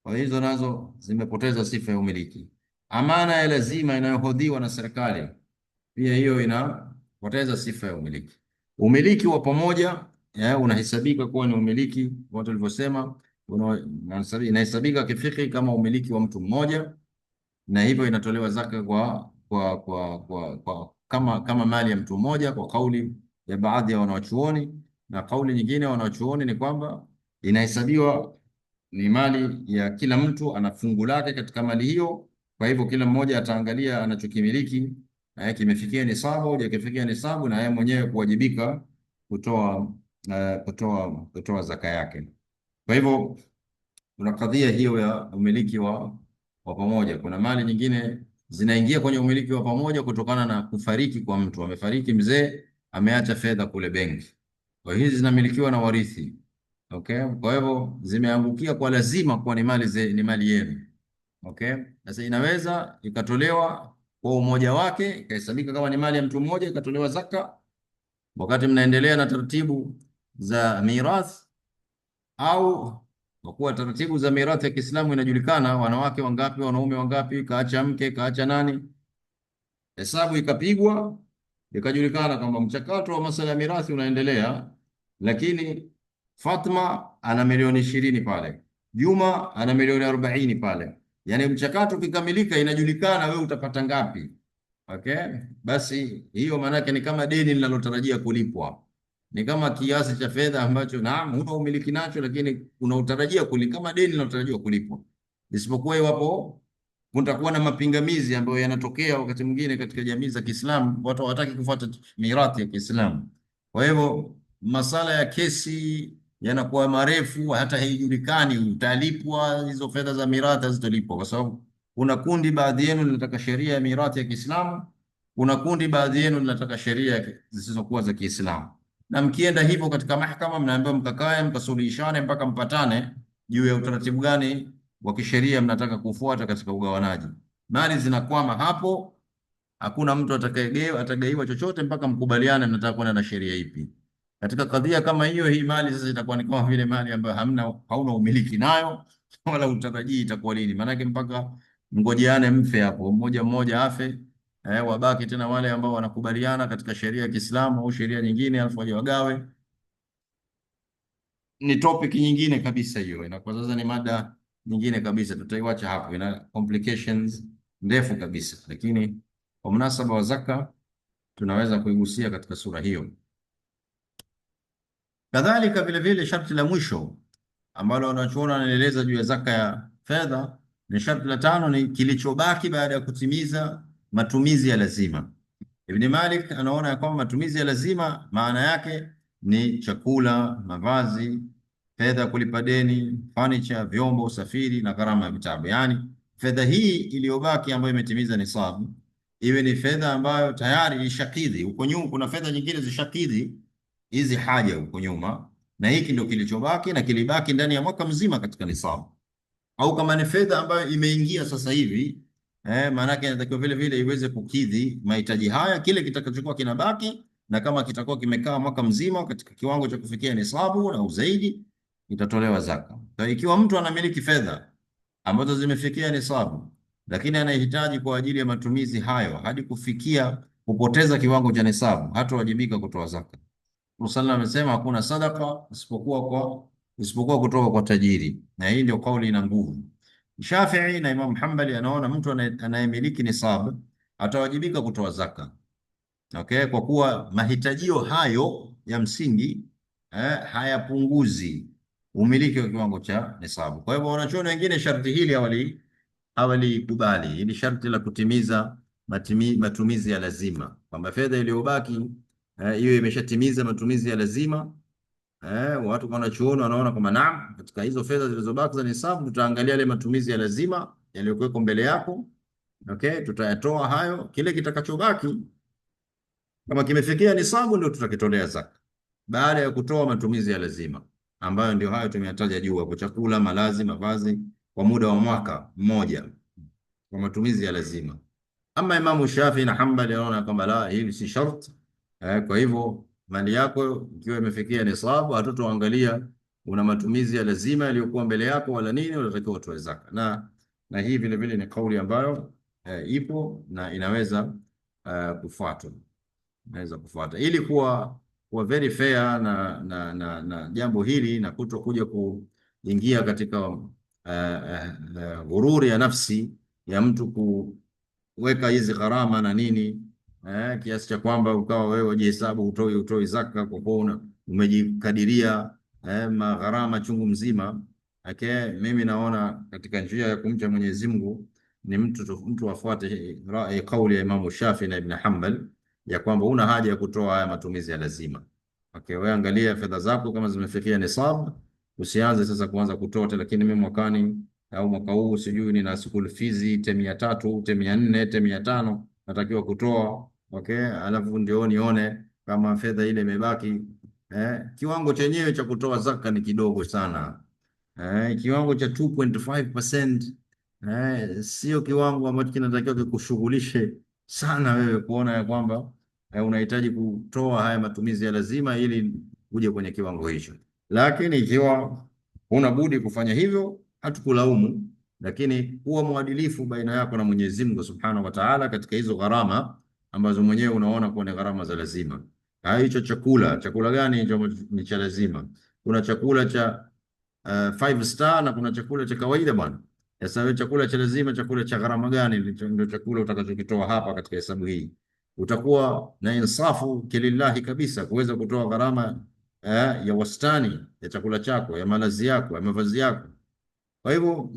kwa hizo nazo zimepoteza sifa ya umiliki. Amana ya lazima inayohodhiwa na serikali, pia hiyo inapoteza sifa ya umiliki. Umiliki wa pamoja unahesabika kuwa ni umiliki, watu walivyosema, inahesabika kifiki kama umiliki wa mtu mmoja, na hivyo inatolewa zaka kama mali ya mtu mmoja, kwa kauli ya baadhi ya wanawachuoni. Na kauli nyingine ya wanawachuoni ni kwamba inahesabiwa ni mali ya kila mtu, ana fungu lake katika mali hiyo. Kwa hivyo kila mmoja ataangalia anachokimiliki, kimefikia nisabu, hakijafikia nisabu, na yeye mwenyewe kuwajibika kutoa zaka yake. Kwa hivyo kuna kadhia hiyo ya umiliki wa pamoja. Kuna mali nyingine zinaingia kwenye umiliki wa pamoja kutokana na kufariki kwa mtu. Amefariki mzee, ameacha fedha kule benki, kwa hiyo hizi zinamilikiwa na warithi, okay. Kwa hivyo zimeangukia kwa lazima kuwa ni mali yenu, okay. Sasa inaweza ikatolewa kwa umoja wake, ikahesabika kama ni mali ya mtu mmoja, ikatolewa zaka wakati mnaendelea na taratibu za mirathi, au kwa kuwa taratibu za mirathi ya Kiislamu inajulikana, wanawake wangapi, wanaume wangapi, kaacha mke, kaacha nani, hesabu ikapigwa, ikajulikana kwamba mchakato wa masuala ya mirathi unaendelea, lakini Fatma ana milioni 20 pale, Juma ana milioni 40 pale. Yani mchakato ukikamilika, inajulikana wewe utapata ngapi, okay. Basi hiyo maana yake ni kama deni linalotarajia kulipwa, ni kama kiasi cha fedha ambacho naam huna umiliki nacho, lakini unautarajia kulipwa, kama deni linalotarajiwa kulipwa. Isipokuwa iwapo kutakuwa na mapingamizi ambayo yanatokea wakati mwingine katika jamii za Kiislamu, watu hawataki kufuata mirathi ya Kiislamu. Kwa hivyo masala ya kesi yanakuwa marefu, hata haijulikani utalipwa hizo fedha za mirathi hazitolipwa, kwa sababu kuna kundi baadhi yenu linataka sheria ya mirathi ya Kiislamu, kuna kundi baadhi yenu linataka sheria zisizokuwa za Kiislamu. Na mkienda hivyo katika mahakama, mnaambiwa mkakae mkasuluhishane mpaka mpatane juu ya utaratibu gani wa kisheria mnataka kufuata katika ugawanaji. Mali zinakwama hapo, hakuna mtu atagaiwa chochote mpaka mkubaliane mnataka kwenda na sheria ipi. Katika kadhia kama hiyo, hii mali sasa itakuwa ni kama vile mali ambayo hauna umiliki nayo wala utarajii itakuwa lini. Maana yake mpaka mgojeane mfe hapo, mmoja mmoja afe, wabaki tena wale ambao wanakubaliana katika sheria ya Kiislamu au sheria nyingine, alafu waje wagawe. Ni topic nyingine kabisa hiyo, inakuwa sasa ni mada nyingine kabisa, tutaiwacha hapo, ina complications ndefu kabisa, lakini kwa mnasaba wa zaka tunaweza kuigusia katika sura hiyo. Kadhalika vile vile sharti la mwisho ambalo wanachuoni wanaeleza juu ya zaka ya fedha ni sharti la 5, ni kilichobaki baada ya kutimiza matumizi ya lazima. Ibn Malik anaona ya kwamba matumizi ya lazima maana yake ni chakula, mavazi, fedha ya kulipa deni, furniture, vyombo, usafiri na gharama ya vitabu. Yani fedha hii iliyobaki ambayo imetimiza nisabu iwe ni fedha ambayo tayari ishakidhi. Huko nyuma kuna fedha nyingine zishakidhi hizi haja huko nyuma, na hiki ndio kilichobaki na kilibaki ndani ya mwaka mzima katika nisabu. Au kama ni fedha ambayo imeingia sasa hivi, maana yake inatakiwa vile vile iweze kukidhi mahitaji haya, kile kitakachokuwa kinabaki, na kama kitakuwa kimekaa mwaka mzima katika kiwango cha kufikia nisabu na zaidi, itatolewa zaka. Kwa ikiwa mtu anamiliki fedha ambazo zimefikia nisabu, lakini anahitaji kwa ajili ya matumizi hayo hadi kufikia kupoteza kiwango cha nisabu, hatawajibika kutoa zaka. Rasulullah amesema hakuna sadaka isipokuwa kutoka kwa tajiri, na hii ndio kauli ina nguvu. Shafi'i na Imam Hanbali anaona mtu anayemiliki nisab atawajibika kutoa zaka. Okay, kwa kuwa mahitajio hayo ya msingi hayapunguzi umiliki wa kiwango cha nisabu. Kwa hivyo wanachuoni wengine sharti hili hawalikubali, hili sharti la kutimiza matumizi ya lazima, kwamba fedha iliyobaki hiyo imeshatimiza matumizi ya lazima. Watu wanachuoni wanaona kwamba naam, katika hizo fedha zilizobaki za nisabu tutaangalia yale matumizi ya lazima yaliyokuwa mbele yako. Okay, tutayatoa hayo, kile kitakachobaki kama kimefikia nisabu ndio tutakitolea zaka, baada ya kutoa matumizi ya lazima ambayo ndio hayo tumeyataja juu hapo: chakula, malazi, mavazi, kwa muda wa mwaka mmoja kwa matumizi ya lazima. Ama Imamu Shafi na Hanbali anaona kwamba la, hili si shart. Kwa hivyo mali yako ikiwa imefikia nisabu, hatutoangalia una matumizi ya lazima yaliyokuwa mbele yako wala nini, unatakiwa utoe zaka. Na hii vile vile ni kauli ambayo ipo na inaweza kufuatwa, ili kuwa very fair na jambo hili na kutokuja kuingia katika ghururi ya nafsi ya mtu kuweka hizi gharama na nini, kiasi cha kwamba ukawa wewe ujihesabu utoi zaka kwa kuwa umejikadiria magharama chungu mzima. Mimi naona katika njia ya kumcha Mwenyezi Mungu ni mtu afuate kauli ya Imamu Shafi na Ibn Hanbal ya kwamba una haja ya kutoa haya matumizi ya lazima. Wewe angalia fedha zako kama zimefikia nisab, usianze sasa kuanza kutoa, lakini mimi mwakani au mwaka huu sijui nina school fees te 300 te 400 te 500 natakiwa kutoa. Alafu ndio nione kama fedha ile imebaki. Kiwango chenyewe cha kutoa zaka ni kidogo sana. Kiwango cha 2.5% sio kiwango ambacho kinatakiwa kikushughulishe sana wewe kuona ya kwamba unahitaji kutoa haya matumizi ya lazima ili uje kwenye kiwango hicho. Lakini ikiwa huna budi kufanya hivyo, hatukulaumu, lakini kuwa mwadilifu baina yako na Mwenyezi Mungu Subhanahu wa Ta'ala katika hizo gharama ambazo mwenyewe unaona kuwa ni gharama za lazima. Hicho chakula gani ni cha lazima? Kuna chakula cha 5 star na kuna chakula cha kawaida bwana. Sasa wewe chakula cha lazima, chakula cha gharama gani ndio chakula utakachokitoa hapa katika hesabu hii? Utakuwa na insafu kilillahi kabisa kuweza kutoa gharama ya wastani ya chakula chako, ya malazi yako, ya mavazi yako. Kwa hivyo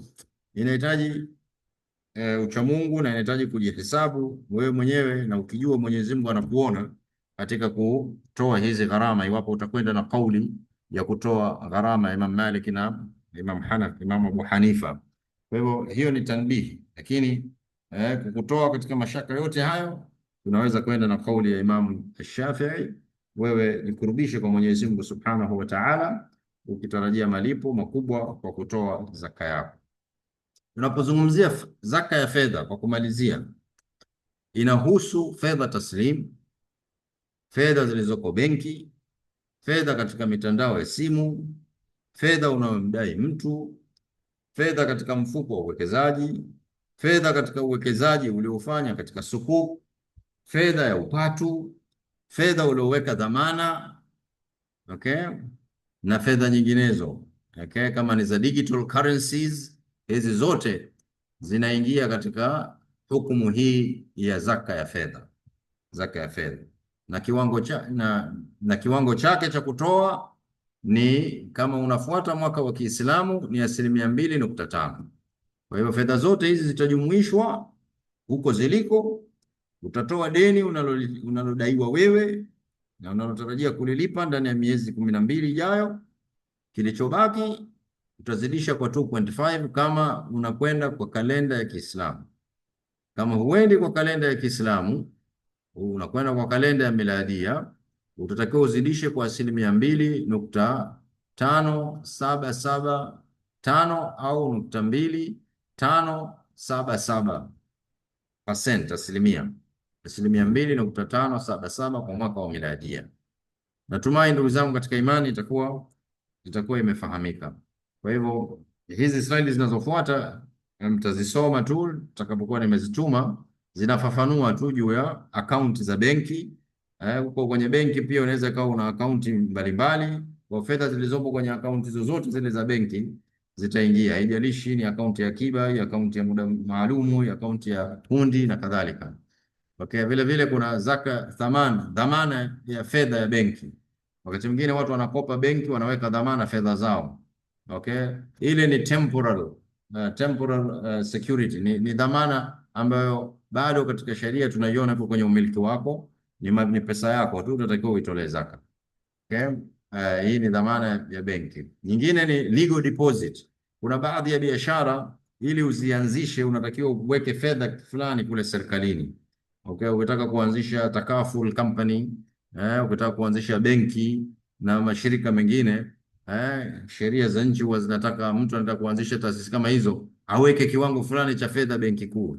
inahitaji uchamungu na inahitaji kujihesabu wewe mwenyewe, na ukijua Mwenyezi Mungu anakuona katika kutoa hizi gharama, iwapo utakwenda na kauli ya kutoa gharama ya Imam Malik na Imam Abu Hanifa. Kwa hivyo hiyo ni tanbihi, lakini kukutoa katika mashaka yote hayo tunaweza kwenda na kauli ya Imam Shafi'i. Wewe jikurubishe kwa Mwenyezi Mungu Subhanahu wa Ta'ala ukitarajia malipo makubwa kwa kutoa zaka yako. Tunapozungumzia zaka ya fedha, kwa kumalizia, inahusu fedha taslim, fedha zilizoko benki, fedha katika mitandao ya simu, fedha unayomdai mtu, fedha katika mfuko wa uwekezaji, fedha katika uwekezaji uliofanya katika sukuk, fedha ya upatu, fedha ulioweka dhamana, na fedha nyinginezo, kama ni za digital currencies. Hizi zote zinaingia katika hukumu hii ya zaka ya fedha. Na kiwango chake cha kutoa ni, kama unafuata mwaka wa Kiislamu, ni 2.5%. Kwa hivyo fedha zote hizi zitajumuishwa huko ziliko. Utatoa deni unalodaiwa wewe na unalotarajia kulilipa ndani ya miezi 12 ijayo. Kilichobaki utazidisha kwa 2.5 kama unakwenda kwa kalenda ya Kiislamu. Kama huendi kwa kalenda ya Kiislamu, unakwenda kwa kalenda ya miladia, utatakiwa uzidishe kwa 2.5775 au 2.577%, asilimia 2.577 kwa mwaka wa miladia. Natumai ndugu zangu katika imani itakuwa imefahamika. Kwa hivyo hizi slide zinazofuata mtazisoma tu tutakapokuwa nimezituma, zinafafanua tu juu ya akaunti za benki. Huko kwenye benki pia unaweza kuwa una akaunti mbalimbali, kwa fedha zilizopo kwenye akaunti zozote zile za benki zitaingia, haijalishi ni akaunti ya akiba, akaunti ya muda maalumu, akaunti ya hundi na kadhalika. Okay, vile vile kuna zaka dhamana ya fedha ya benki. Wakati mwingine watu wanakopa benki, wanaweka dhamana fedha zao. Okay, ile ni temporal security, ni dhamana ambayo bado katika sheria tunaiona kwa kwenye umiliki wako, ni pesa yako tu, unatakiwa uitolee zaka. Okay? Hii ni dhamana ya benki. Nyingine ni legal deposit. Kuna baadhi ya biashara ili uzianzishe unatakiwa uweke fedha fulani kule serikalini. Okay, ukitaka kuanzisha takaful company, ukitaka kuanzisha benki na mashirika mengine, sheria za nchi huwa zinataka mtu anataka kuanzisha taasisi kama hizo aweke kiwango fulani cha fedha benki kuu.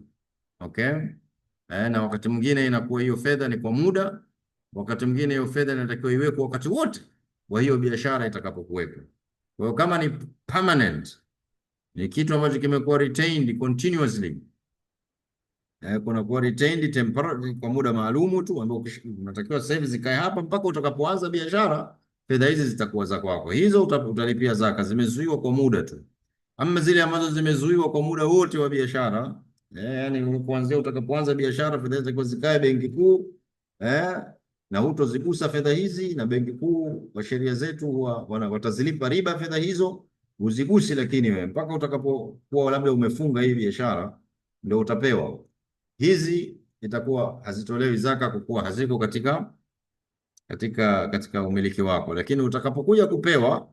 Okay? Na wakati mwingine inakuwa hiyo fedha ni kwa muda, wakati mwingine hiyo fedha inatakiwa iwekwe wakati wote wa hiyo biashara itakapokuwepo. Kwa hiyo kama ni permanent, ni kitu ambacho kimekuwa retained continuously, kuna kuwa retained temporary kwa muda maalumu tu, ambao unatakiwa sasa hivi zikae hapa mpaka utakapoanza biashara, fedha hizi zitakuwa za kwako. Hizo utalipia zaka, zimezuiwa kwa muda tu. Ama zile ambazo zimezuiwa kwa muda wote wa biashara, yani kuanzia utakapoanza biashara, fedha hizi zitakuwa zikae benki kuu, na hutozigusa fedha hizi, na benki kuu kwa sheria zetu watazilipa riba fedha hizo, uzigusi, lakini wewe mpaka utakapokuwa labda umefunga hii biashara ndio utapewa hizi. Itakuwa hazitolewi zaka kwa kuwa haziko katika umiliki wako, lakini utakapokuja kupewa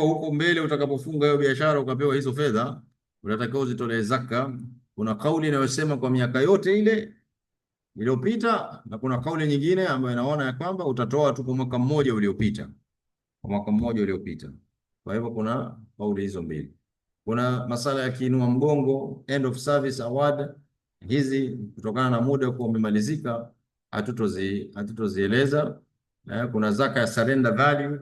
huko mbele, utakapofunga hiyo biashara ukapewa hizo fedha, unatakiwa uzitolee zaka. Kuna kauli inayosema kwa miaka yote ile iliyopita, na kuna kauli nyingine ambayo inaona ya kwamba utatoa tu kwa mwaka mmoja uliopita, Kwa hivyo kuna kauli hizo mbili. Kuna masala ya kiinua mgongo, end of service award. Hizi kutokana na muda kwa umemalizika, hatutozieleza. Kuna zaka ya surrender value.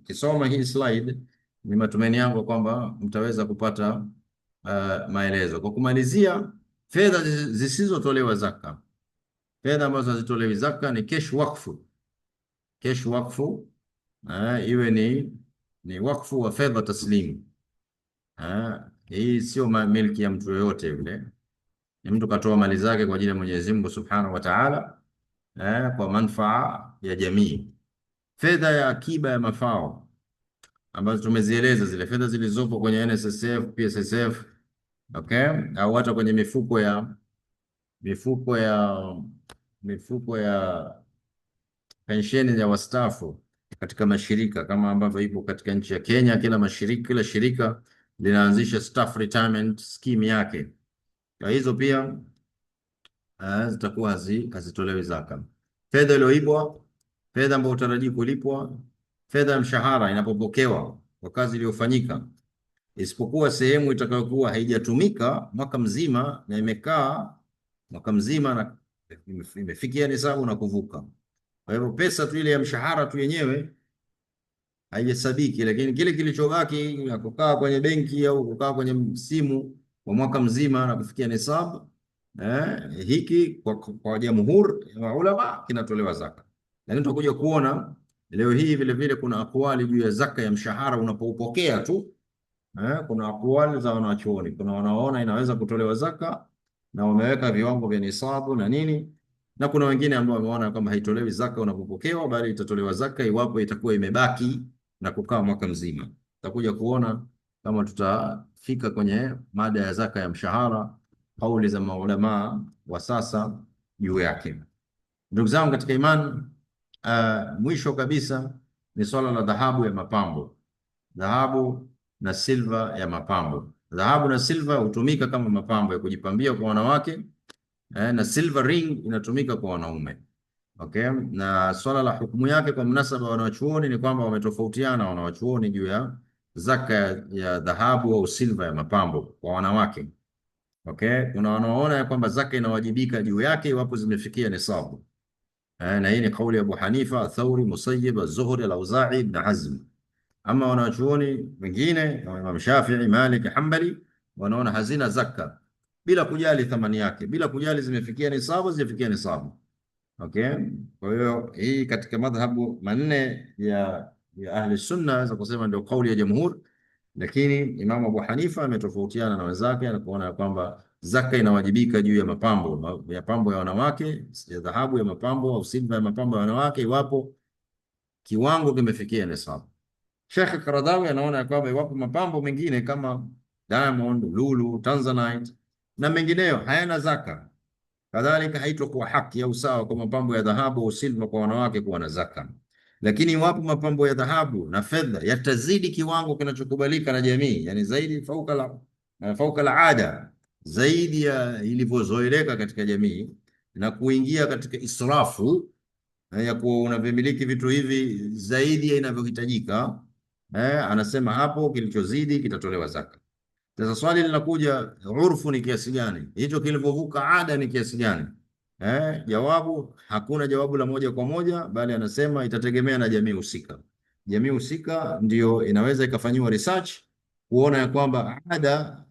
Kisoma hii slide, ni matumaini yangu kwamba mtaweza kupata maelezo. Kwa kumalizia, fedha zisizotolewa zaka, fedha ambazo hazitolewi zaka ni cash wakfu. Cash wakfu iwe ni wakfu wa fedha taslimu. Hii sio milki ya mtu yoyote yule, ni mtu katoa mali zake kwa ajili ya Mwenyezi Mungu Subhanahu wa Ta'ala, kwa manufaa ya jamii. Fedha ya akiba ya mafao ambazo tumezieleza, zile fedha zilizopo kwenye NSSF, PSSF, okay, au hata kwenye mifuko ya pensheni ya wastaafu katika mashirika, kama ambavyo ipo katika nchi ya Kenya. Kila shirika linaanzisha staff retirement scheme yake. Kwa hizo pia zitakuwa hazitolewi zaka. Fedha iliyoibwa, fedha ambayo utarajii kulipwa, fedha ya mshahara inapopokewa kwa kazi iliyofanyika, isipokuwa sehemu itakayokuwa haijatumika mwaka mzima na imekaa mwaka mzima na imefikia nisabu na kuvuka. Kwa hivyo pesa tu ile ya mshahara tu yenyewe haijasabiki, lakini kile kilichobaki na kukaa kwenye benki au kukaa kwenye msimu wa mwaka mzima na kufikia nisabu, hiki kwa jamhuri ya ulama kinatolewa zaka. Lakini tutakuja kuona leo hii vile vile kuna akwali juu ya zaka ya mshahara unapoupokea tu. Kuna akwali za wanachuoni, kuna wanaona inaweza kutolewa zaka na wameweka viwango vya nisabu na nini, na kuna wengine ambao wameona kama haitolewi zaka unapopokewa, bali itatolewa zaka iwapo itakuwa imebaki na kukaa mwaka mzima. Tutakuja kuona kama tutafika kwenye mada ya zaka ya mshahara, kauli za maulama wa sasa juu yake. Ndugu zangu katika imani, mwisho kabisa ni swala la dhahabu ya mapambo. Dhahabu na silva ya mapambo. Dhahabu na silva hutumika kama mapambo ya kujipambia kwa wanawake, na silver ring inatumika kwa wanaume. Okay? Na swala la hukumu yake kwa mnasaba wanawachuoni ni kwamba wametofautiana wanawachuoni juu ya zaka ya dhahabu au silva ya mapambo kwa wanawake. Okay? Kuna wanaoona ya kwamba zaka inawajibika juu yake iwapo zimefikia nisabu. Na hii ni kauli ya Abu Hanifa, Thawri, Musayyib, Az-Zuhri, Al-Auza'i, Ibn Hazm. Ama wanawachuoni wengine kama Imam Shafi'i, Malik, Hanbali wanaona hazina zaka bila kujali thamani yake, bila kujali zimefikia nisabu, zimefikia nisabu. Okay, kwa hiyo hii katika madhhabu manne ya ahli sunna naweza kusema ndio kauli ya jamhur, lakini Imam Abu Hanifa ametofautiana na wenzake na kuona kwamba zaka inawajibika juu ya mapambo ya wanawake, ya dhahabu ya mapambo au silva ya mapambo ya wanawake, iwapo kiwango kimefikia nisabu. Sheikh Qaradawi anaona kwamba iwapo mapambo mengine kama diamond, lulu, tanzanite na mengineyo hayana zaka, kadhalika haitokuwa haki au sawa kwa mapambo ya dhahabu au silva kwa wanawake kuwa na zaka. Lakini iwapo mapambo ya dhahabu na fedha yatazidi kiwango kinachokubalika na jamii, yani zaidi fauka la ada, zaidi ya ilivyozoeleka katika jamii na kuingia katika israfu ya kuwa unavimiliki vitu hivi zaidi ya inavyohitajika, anasema hapo kilichozidi kitatolewa zaka. Sasa swali linakuja, urfu ni kiasi gani? Hicho kilivyovuka ada ni kiasi gani? Jawabu, hakuna jawabu la moja kwa moja, bali anasema itategemea na jamii husika. Jamii husika ndio inaweza ikafanyiwa research kuona ya kwamba ada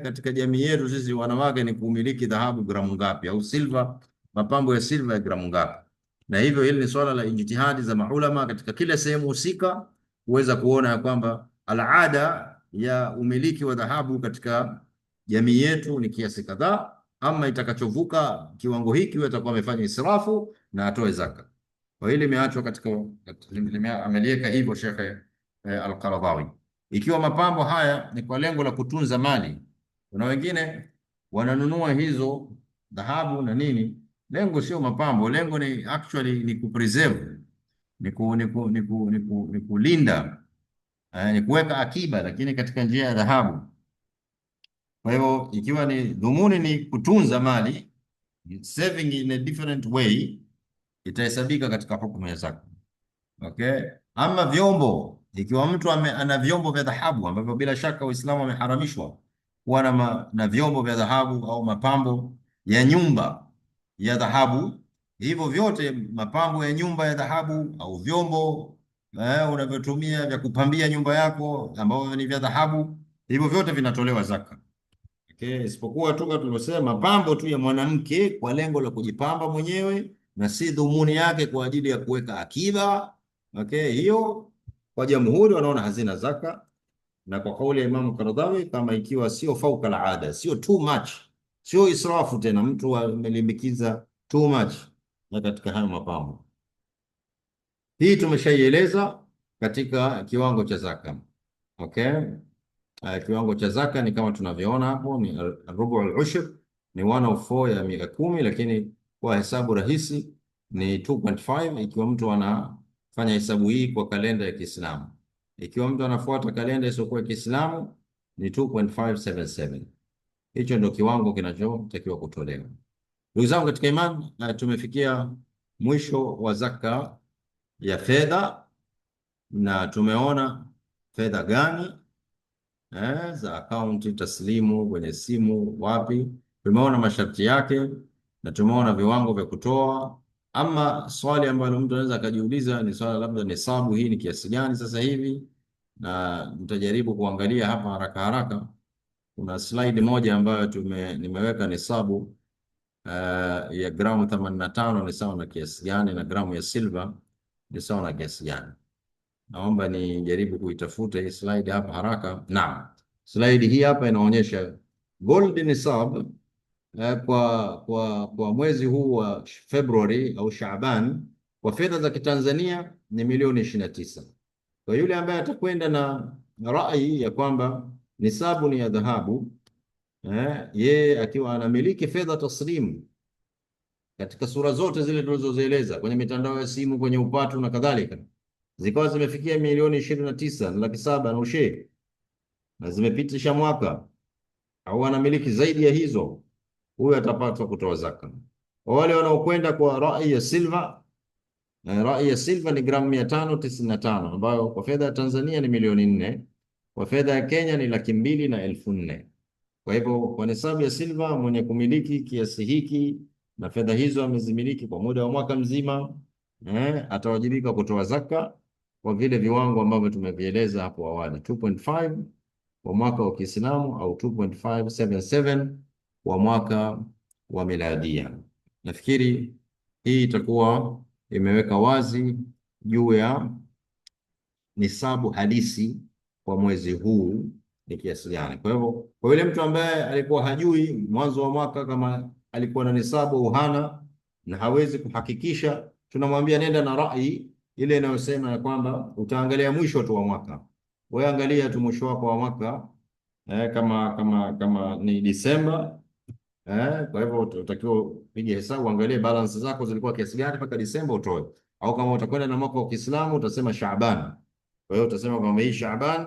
katika jamii yetu sisi wanawake ni kumiliki dhahabu gramu ngapi, au silva, mapambo ya silva ya gramu ngapi. Na hivyo hili ni swala la ijtihadi za maulama katika kila sehemu husika kuweza kuona ya kwamba alada ya umiliki wa dhahabu katika jamii yetu ni kiasi kadhaa, ama itakachovuka kiwango hiki atakuwa amefanya israfu na atoe zaka. Kwa hili limeachwa ameliweka hivyo Sheikh Al-Qaradawi. Ikiwa mapambo haya ni kwa lengo la kutunza mali, kuna wengine wananunua hizo dhahabu na nini, lengo sio mapambo, lengo ni actually ni kupreserve, ni kulinda, ni kuweka akiba, lakini katika njia ya dhahabu. Kwa hivyo ikiwa ni dhumuni ni kutunza mali, saving in a different way, itahesabika katika hukumu ya zaka. Okay, ama vyombo, ikiwa mtu ana vyombo vya dhahabu ambavyo bila shaka Uislamu ameharamishwa kuwa na vyombo vya dhahabu au mapambo ya nyumba ya dhahabu, hivyo vyote mapambo ya nyumba ya dhahabu au vyombo unavyotumia vya kupambia nyumba yako ambavyo ni vya dhahabu, hivyo vyote vinatolewa zaka. Okay, isipokuwa tu kama tulivyosema, mapambo tu ya mwanamke kwa lengo la kujipamba mwenyewe na si dhumuni yake kwa ajili ya kuweka akiba. Okay, hiyo kwa jamhuri wanaona hazina zaka, na kwa kauli ya Imam Qaradawi, kama ikiwa sio fauka la ada, sio too much, sio israfu tena, mtu amelimbikiza too much na katika hayo mapambo. Hii tumeshaieleza katika kiwango cha zaka. Okay, kiwango cha zaka ni kama tunavyoona hapo, ni rubu al-ushr, ni 1/4 ya 110, lakini kwa hesabu rahisi ni 2.5 ikiwa mtu anafanya hesabu hii kwa kalenda ya Kiislamu. Ikiwa mtu anafuata kalenda isiyokuwa ya Kiislamu ni 2.577. Hicho ndio kiwango kinachotakiwa kutolewa. Ndugu zangu katika imani, tumefikia mwisho wa zaka ya fedha, na tumeona fedha gani za akaunti taslimu, kwenye simu, wapi. Tumeona masharti yake na tumeona viwango vya kutoa. Ama swali ambalo mtu anaweza akajiuliza ni swala labda nisabu hii ni kiasi gani sasa hivi, na nitajaribu kuangalia hapa haraka haraka. Kuna slide moja ambayo nimeweka nisabu ya gramu 85 ni sawa na kiasi gani, na gramu ya silver ni sawa na kiasi gani. Naomba nijaribu kuitafuta hii slide hapa haraka. Naam, slide hii hapa inaonyesha gold nisab kwa mwezi huu wa Februari au Shaaban kwa fedha za Kitanzania ni milioni 29. Kwa yule ambaye atakwenda na rai ya kwamba nisabu ni ya dhahabu, yeye akiwa anamiliki fedha taslimu katika sura zote zile tulizozieleza kwenye mitandao ya simu, kwenye upatu na kadhalika, zikawa zimefikia milioni 29 na laki 7 na ushe, na zimepitisha mwaka, au anamiliki zaidi ya hizo, huyu atapaswa kutoa zaka. Kwa wale wanaokwenda kwa rai ya silver, rai ya silver ni gramu 595 ambayo kwa fedha ya Tanzania ni milioni 4, kwa fedha ya Kenya ni 2,400. Kwa hivyo kwa hesabu ya silver, mwenye kumiliki kiasi hiki na fedha hizo amezimiliki kwa muda wa mwaka mzima, atawajibika kutoa zaka kwa vile viwango ambavyo tumevieleza hapo awali, 2.5 kwa mwaka wa Kiislamu au 2.577 wa mwaka wa miladia. Nafikiri hii itakuwa imeweka wazi juu ya nisabu halisi kwa mwezi huu ni kiasi gani. Kwa hivyo, kwa yule mtu ambaye alikuwa hajui mwanzo wa mwaka kama alikuwa na nisabu au hana na hawezi kuhakikisha, tunamwambia nenda na rai ile inayosema ya kwamba utaangalia mwisho tu wa mwaka. Wewe angalia tu mwisho wako wa mwaka, kama ni Disemba, kwa hivyo utakiwa upige hesabu, uangalie balance zako zilikuwa kiasi gani mpaka Disemba utoe. Au kama utakwenda na mwaka wa Kiislamu utasema Shaaban. Kwa hiyo utasema kwamba hii Shaaban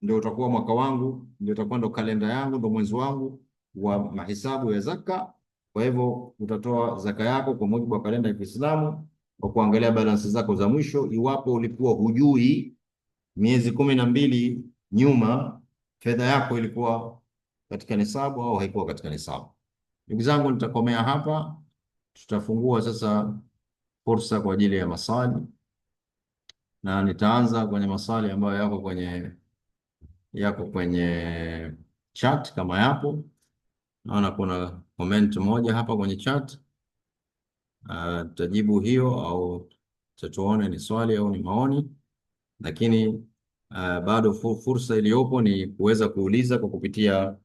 ndio utakuwa mwaka wangu, ndio utakuwa ndo kalenda yangu, ndo mwezi wangu wa mahesabu ya zaka. Kwa hivyo utatoa zaka yako kwa mujibu wa kalenda ya Kiislamu kwa kuangalia balance zako za mwisho. Iwapo ulikuwa hujui miezi 12 nyuma fedha yako ilikuwa katika nisabu au haikuwa katika nisabu. Ndugu zangu, nitakomea hapa. Tutafungua sasa fursa kwa ajili ya maswali, na nitaanza kwenye maswali ambayo yako kwenye chat kama yapo. Naona kuna comment moja hapa kwenye chat. Tutajibu hiyo au tuone ni swali au ni maoni, lakini bado fursa iliyopo ni kuweza kuuliza kwa kupitia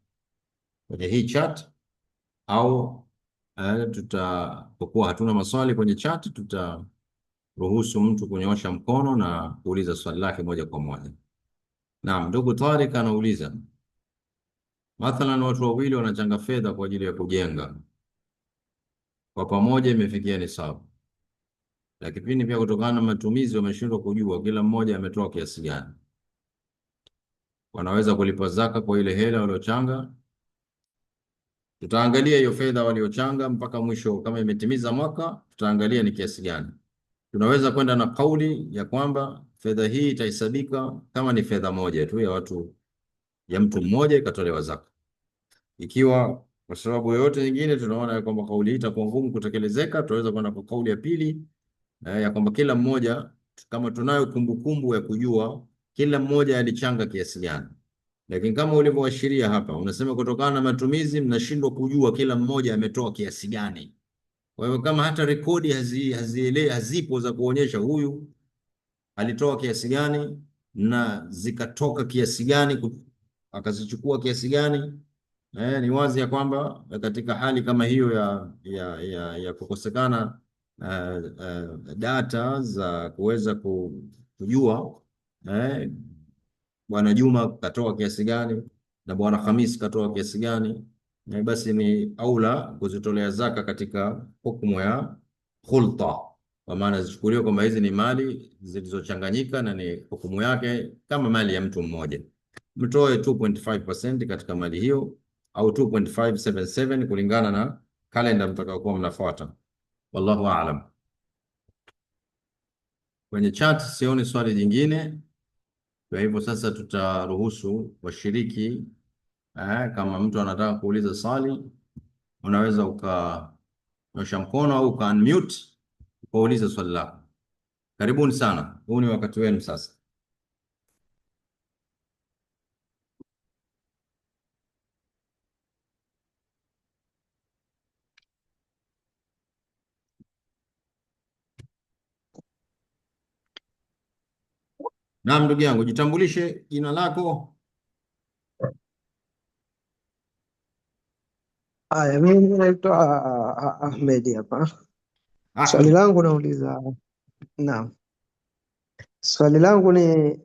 kwenye hii chat, au kwa kuwa hatuna maswali kwenye chat, tutaruhusu mtu kunyoosha mkono na kuuliza swali lake moja kwa moja. Naam, ndugu Tariq anauliza, mathalan watu wawili wanachanga fedha kwa ajili ya kujenga kwa pamoja, imefikia nisabu, lakini pia kutokana na matumizi wameshindwa kujua kila mmoja ametoa kiasi gani. Wanaweza kulipa zaka kwa ile hela waliochanga? Tutaangalia hiyo fedha waliochanga mpaka mwisho, kama imetimiza mwaka tutaangalia ni kiasi gani. Tunaweza kwenda na kauli ya kwamba fedha hii itahesabika kama ni fedha moja tu ya mtu mmoja ikatolewa zaka. Ikiwa kwa sababu yoyote nyingine tunaona kwamba kauli hii itakuwa ngumu kutekelezeka, tutaweza kwenda kwa kauli ya pili ya kwamba kila mmoja, kama tunayo kumbukumbu ya kujua kila mmoja alichanga kiasi gani. Lakini kama ulivyoashiria hapa, unasema kutokana na matumizi mnashindwa kujua kila mmoja ametoa kiasi gani. Kwa hivyo kama hata rekodi hazipo za kuonyesha huyu alitoa kiasi gani na zikatoka kiasi gani, akazichukua kiasi gani, ni wazi ya kwamba katika hali kama hiyo ya kukosekana data za kuweza kujua Bwana Juma katoa kiasi gani na Bwana Hamis katoa kiasi gani, basi ni aula kuzitolea zaka katika hukumu ya khulta, kwa maana zichukuliwe kwamba hizi ni mali zilizochanganyika na ni hukumu yake kama mali ya mtu mmoja. Mtoe 2.5% katika mali hiyo au 2.577 kulingana na kalenda mtakayokuwa mnafuata. Wallahu aalam. Kwenye chat sioni swali jingine. Kwa hivyo sasa tutaruhusu washiriki, kama mtu anataka kuuliza swali unaweza ukanyosha mkono au uka unmute ukauliza swali lako. Karibuni sana, huu ni wakati wenu sasa. Naam, ndugu yangu, jitambulishe jina lako. Haya, mimi naitwa Ahmed hapa. Swali langu nauliza, naam, swali langu ni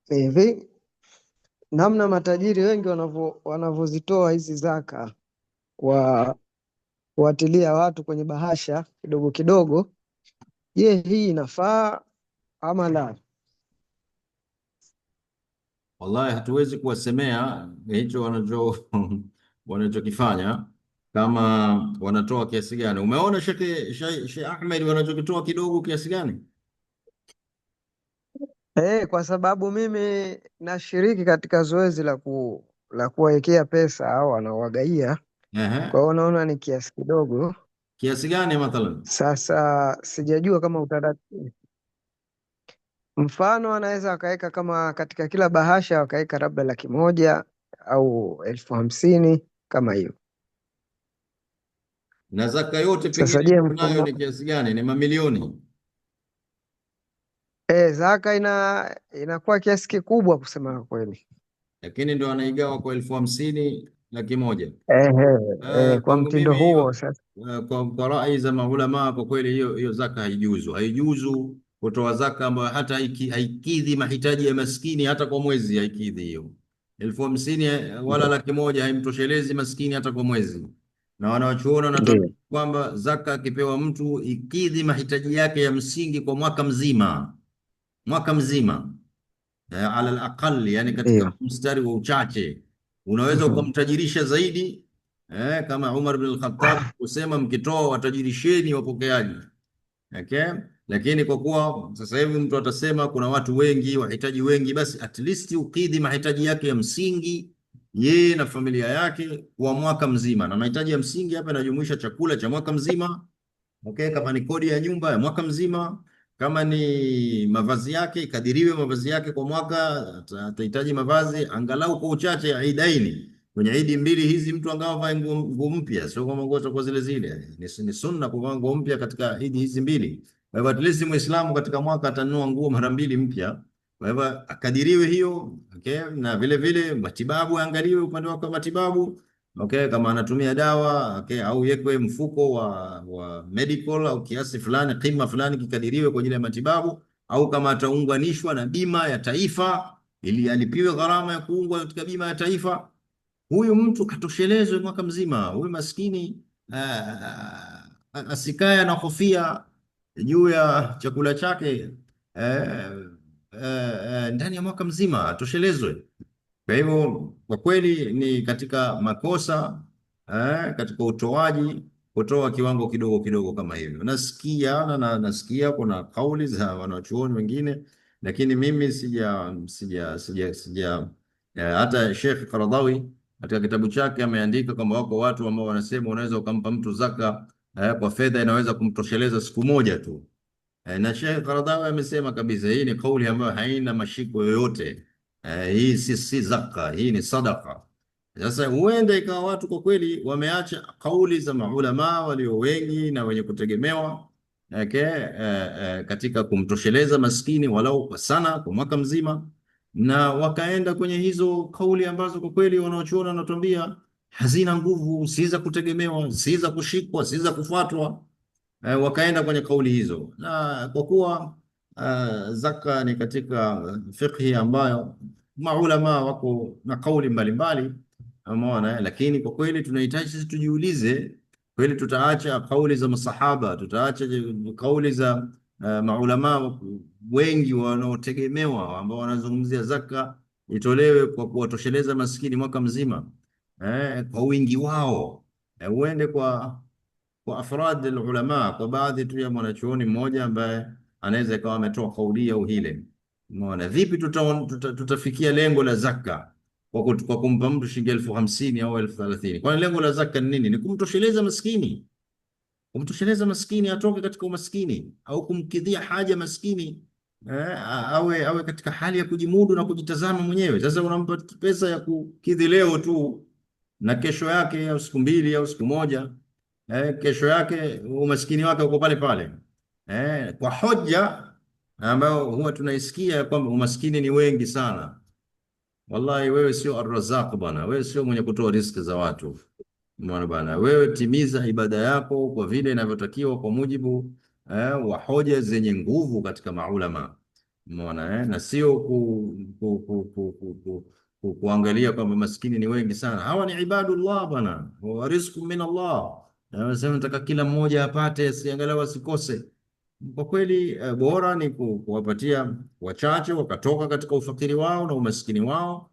hivi, namna matajiri wengi wanavyozitoa hizi zaka kwa kuwatilia watu kwenye bahasha kidogo kidogo, je, hii inafaa ama la? Wallahi hatuwezi kuwasemea hicho wanachokifanya kama wanatoa kiasi gani. Umeona Sheikh Ahmed wanachokitoa kidogo kiasi gani? Kwa sababu mimi nashiriki katika zoezi la kuwawekea pesa au wanawagaia, kwa hiyo naona ni kiasi kidogo. Kiasi gani mathalan? Sasa sijajua kama utaratibu, mfano anaweza wakaweka kama katika kila bahasha wakaweka labda 100,000 au 50,000 kama hiyo. Na zaka yote Sasa pengine je, nayo mfumo ni kiasi gani? Ni mamilioni. zaka inakuwa kiasi kikubwa kusema kweli. Lakini ndo anaigawa kwa 50,000, 100,000. Kwa Kwangu mtindo mimi huo hiyo, sasa kwa rai za maulama, kwa kweli hiyo zaka haijuzu. Haijuzu kutoa zaka ambayo hata haikidhi mahitaji ya maskini, hata kwa mwezi haikidhi hiyo 50,000 wala ndio 100,000 haimtoshelezi maskini hata kwa mwezi. Na wanawachuona wanatuambia ndio kwamba zaka akipewa mtu ikidhi mahitaji yake ya msingi kwa mwaka mzima, mwaka mzima, ala alaqal, yani katika ndio. mstari wa uchache unaweza Mhm. ukamtajirisha zaidi, kama Umar bin al-Khattab kusema mkitoa watajirisheni wapokeaji. Okay? Lakini kwa kuwa sasa hivi mtu atasema kuna watu wengi wahitaji wengi, basi at least ukidhi mahitaji yake ya msingi yeye na familia yake kwa mwaka mzima, na mahitaji ya msingi hapa inajumuisha chakula cha mwaka mzima. Okay, kama ni kodi ya nyumba ya mwaka mzima, kama ni mavazi yake, ikadiriwe mavazi yake kwa mwaka, atahitaji mavazi angalau kwa uchache ya idaini. Kwenye idi mbili hizi mtu angawa vae nguo mpya, sio kama nguo zitakuwa zile zile. Ni sunna kuvaa nguo mpya katika idi hizi mbili. Kwa hivyo at least Muislamu katika mwaka atanunua nguo mara mbili mpya. Kwa hivyo akadiriwe hiyo, okay, na vile vile matibabu angaliwe upande wake wa matibabu. Okay, kama anatumia dawa, okay, au yekwe mfuko wa medical au kiasi fulani kima fulani kikadiriwe kwa ajili ya matibabu, au kama ataunganishwa na bima ya taifa ili alipiwe gharama ya kuungwa katika bima ya taifa, huyu mtu atoshelezwe mwaka mzima. Huyu maskini asikae anahofia juu ya chakula chake ndani ya mwaka mzima, atoshelezwe. Kwa hivyo kwa kweli ni katika makosa katika utoaji, kutoa kiwango kidogo kidogo kama hivyo. Nasikia kuna kauli za wanachuoni wengine, lakini mimi sija hata Sheikh Qaradawi katika kitabu chake ameandika kwamba wako watu ambao wanasema unaweza ukampa mtu zaka kwa fedha inaweza kumtosheleza siku moja tu. Na Sheikh Qaradawi amesema kabisa hii ni kauli ambayo haina mashiko yoyote. Hii si zaka, hii ni sadaka. Sasa huenda ikawa watu kwa kweli wameacha kauli za maulama walio wengi na wenye kutegemewa, okay, katika kumtosheleza maskini walau kwa sana kwa mwaka mzima, na wakaenda kwenye hizo kauli ambazo kwa kweli wanaochuona wanatuambia hazina nguvu, si za kutegemewa, si za kushikwa, si za kufuatwa. Wakaenda kwenye kauli hizo, na kwa kuwa zaka ni katika fiqhi ambayo maulama wako na kauli mbalimbali, umeona. Lakini kwa kweli tunahitaji sisi tujiulize, kweli tutaacha kauli za masahaba, tutaacha kauli za maulama wengi wanaotegemewa ambao wanazungumzia zaka itolewe kwa kuwatosheleza maskini mwaka mzima, kwa wingi wao, uende kwa afrad ulama, kwa baadhi tu ya mwanachuoni mmoja ambaye anaweza ikawa ametoa kauli au hile. Umeona vipi tutafikia lengo la zaka kwa kumpa mtu shilingi 50,000 au 30,000? Kwani lengo la zaka ni nini? Ni kumtosheleza maskini, kumtosheleza maskini atoke katika umaskini, au kumkidhia haja maskini, awe katika hali ya kujimudu na kujitazama mwenyewe. Sasa unampa pesa ya kukidhi leo tu, na kesho yake au siku mbili au siku moja, kesho yake umaskini wake uko pale pale, kwa hoja ambayo huwa tunaisikia kwamba umaskini ni wengi sana. Wallahi wewe sio Ar-Razzaq bwana, wewe sio mwenye kutoa riziki za watu. Umeona bwana, wewe timiza ibada yako kwa vile inavyotakiwa kwa mujibu wa hoja zenye nguvu katika maulama. Umeona, na sio kuangalia kwamba maskini ni wengi sana. Hawa ni ibadullah bwana, wa rizqu min Allah. Anasema nataka kila mmoja apate, asiangalau asikose. Kwa kweli bora ni kuwapatia wachache wakatoka katika ufakiri wao na umaskini wao,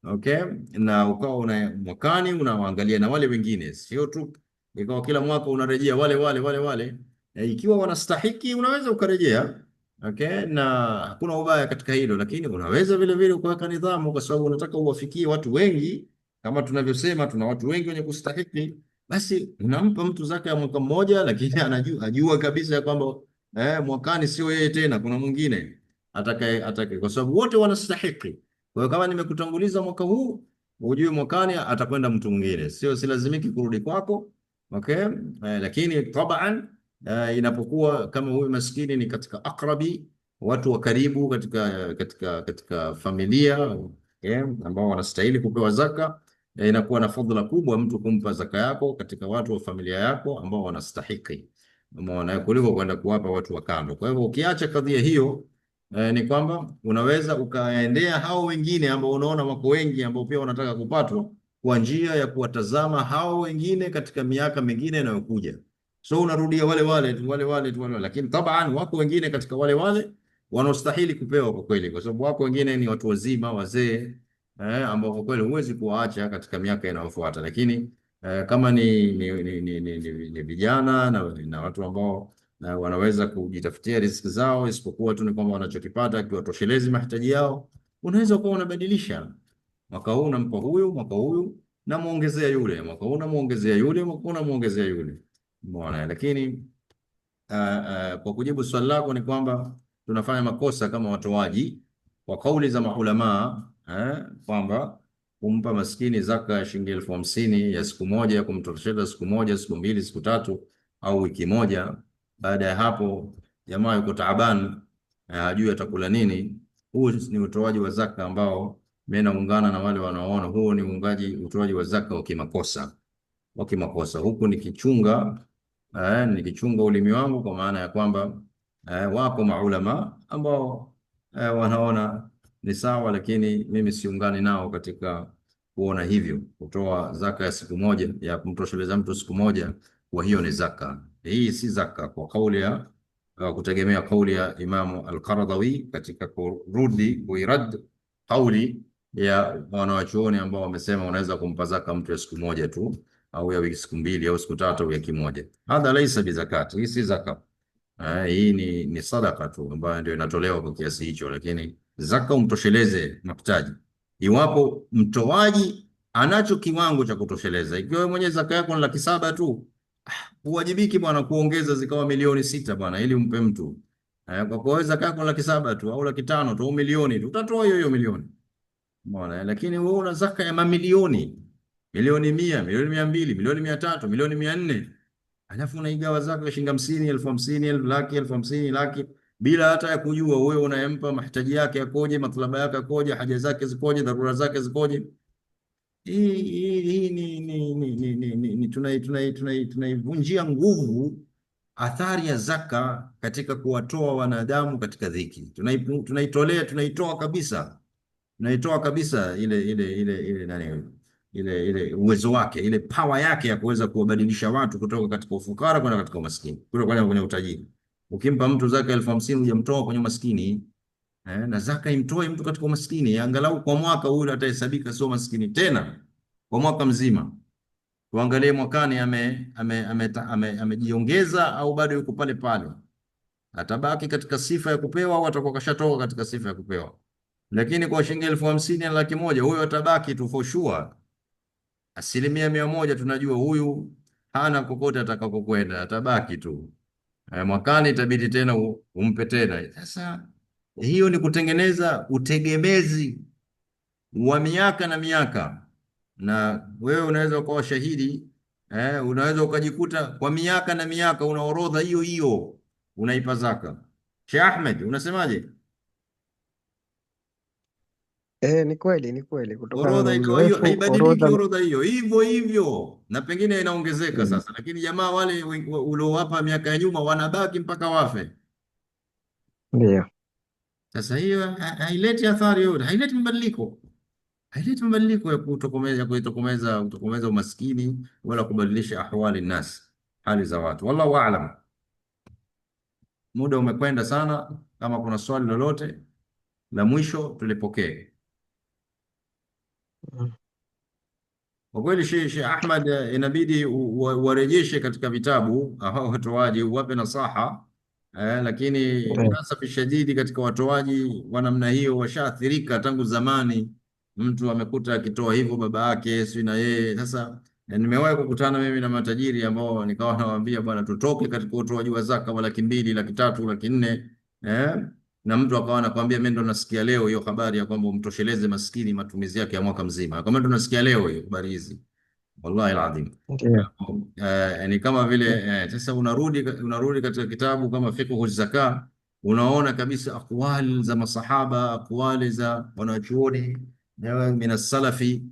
okay, na ukawa mwakani unawaangalia na wale wengine, sio tu ikawa kila mwaka unarejea wale. Ikiwa wanastahiki unaweza ukarejea, okay, na hakuna ubaya katika hilo, lakini unaweza vile vile ukaweka nidhamu, kwa sababu unataka uwafikie watu wengi. Kama tunavyosema tuna watu wengi wenye kustahiki, basi unampa mtu zaka ya mwaka mmoja, lakini ajua kabisa ya kwamba mwakani sio yeye tena, kuna mwingine atakaye, kwa sababu wote wanastahiki. Kwa hiyo kama nimekutanguliza mwaka huu, hujui mwakani atakwenda mtu mwingine, sio silazimiki kurudi kwako. Okay, lakini taban inapokuwa kama huyu maskini ni katika akrabi, watu wa karibu katika familia ambao wanastahili kupewa zaka, inakuwa na fadhila kubwa mtu kumpa zaka yako katika watu wa familia yako ambao wanastahiki, umeona, kuliko kwenda kuwapa watu wa kando. Kwa hivyo ukiacha kadhia hiyo ni kwamba unaweza ukaendea hao wengine ambao unaona wako wengi ambao pia wanataka kupatwa kwa njia ya kuwatazama hao wengine katika miaka mingine inayokuja. So unarudia wale wale tu wale wale tu wale wale, lakini taban wako wengine katika wale wale wanaostahili kupewa kwa kweli, kwa sababu wako wengine ni watu wazima wazee, ambao kwa kweli huwezi kuwaacha katika miaka inayofuata. Lakini kama ni vijana na watu ambao na wanaweza kujitafutia riziki zao, isipokuwa tu ni kwamba wanachokipata kiwatoshelezi mahitaji yao, unaweza kuwa unabadilisha, mwaka huu nampa huyu, mwaka huyu namuongezea yule, mwaka huu namuongezea yule, mwaka huu namuongezea yule, umeona. Lakini kwa kujibu swali lako ni kwamba tunafanya makosa kama watoaji kwa kauli za maulamaa, kwamba kumpa maskini zaka ya shilingi 50,000 ya siku moja ya kumtosheleza siku moja, siku mbili, siku tatu au wiki moja. Baada ya hapo jamaa yuko taaban, hajui atakula nini. Huu ni utoaji wa zaka ambao mimi naungana na wale wanaoona huu ni utoaji wa zaka wa kimakosa, wa kimakosa. Huku nikichunga ulimi wangu, kwa maana ya kwamba wapo maulama ambao wanaona ni sawa, lakini mimi siungani nao katika kuona hivyo. Kutoa zaka ya siku moja ya kumtosheleza mtu siku moja, kwa hiyo ni zaka. Hii si zaka kwa kauli ya kutegemea kauli ya Imamu Al-Qaradawi katika kuirad kauli ya wanawachuoni ambao wamesema unaweza kumpa zaka mtu ya siku moja tu au ya wiki siku mbili au siku tatu au wiki moja. Hadha laisa bizakati, hii si zaka. Hii ni sadaka tu ambayo ndio inatolewa kwa kiasi hicho, lakini zaka umtosheleze mahitaji. Iwapo mtoaji anacho kiwango cha kutosheleza, ikiwa mwenye zaka yako ni 700,000 tu, huwajibiki bwana kuongeza zikawa 6 milioni bwana ili umpe mtu. Kwa kuwa zaka yako ni 700,000 tu au 500,000 tu au milioni tu, utatoa hiyo milioni. Umeona, lakini wewe una zaka ya mamilioni, milioni 100, milioni 200, milioni 300, milioni 400, alafu unaigawa zaka ya shilingi 50, 50,000, 1,00,000, 50,000, laki, bila hata ya kujua wewe unayempa mahitaji yake yakoje, matlaba yake yakoje, haja zake zikoje, dharura zake zikoje. Hii tunaivunjia nguvu athari ya zaka katika kuwatoa wanadamu katika dhiki. Tunaitoa kabisa ile uwezo wake, ile power yake ya kuweza kuwabadilisha watu kutoka katika ufukara kwenda katika umaskini, kutoka kwenye utajiri. Ukimpa mtu zaka 50,000 hujamtoa kwenye umaskini, na zaka imtoe mtu katika umaskini, angalau kwa mwaka huyu atahesabika sio maskini tena kwa mwaka mzima. Tuangalie mwakani amejiongeza au bado yuko pale pale, atabaki katika sifa ya kupewa au atakuwa kashatoka katika sifa ya kupewa. Lakini kwa shilingi 50,000 na 100,000 huyo atabaki tu for sure, 100% tunajua huyu hana kokote atakakokwenda, atabaki tu. Mwakani itabidi tena umpe tena. Sasa hiyo ni kutengeneza utegemezi wa miaka na miaka, na wewe unaweza ukawa shahidi. Unaweza ukajikuta kwa miaka na miaka una orodha hiyo hiyo unaipa zaka. Sheikh Ahmed, unasemaje? Ni kweli kutokana Orodha na iko hiyo, uzoefu haibadiliki orodha hiyo hivyo hivyo, na pengine inaongezeka sasa, lakini jamaa wale uliowapa miaka ya nyuma wanabaki mpaka wafe. ndio. Sasa hiyo haileti athari yoyote, haileti mabadiliko ya kutokomeza umaskini wala kubadilisha ahwali nas, hali za watu. Wallahu aalam. Muda umekwenda sana. Kama kuna swali lolote la mwisho tulipokee. Kwa kweli Sheikh Ahmad, inabidi warejeshe katika vitabu hao watoaji, wape nasaha, lakini lilaasafi shadidi katika watoaji wa namna hiyo washaathirika tangu zamani. Mtu amekuta akitoa hivyo baba yake si na yeye. Sasa nimewahi kukutana mimi na matajiri ambao nikawa nawaambia bwana, tutoke katika utoaji wa zaka wa 200,000, 300,000, 400,000, na mtu akawa anakuambia mimi ndo nasikia leo hiyo habari ya kwamba umtosheleze maskini matumizi yake ya mwaka mzima, kama ndo nasikia leo hiyo habari hizi, wallahi alazim. Ndio. Ni kama vile sasa unarudi katika kitabu kama fiqhu zaka, unaona kabisa aqwali za masahaba, aqwali za wanachuoni min salafi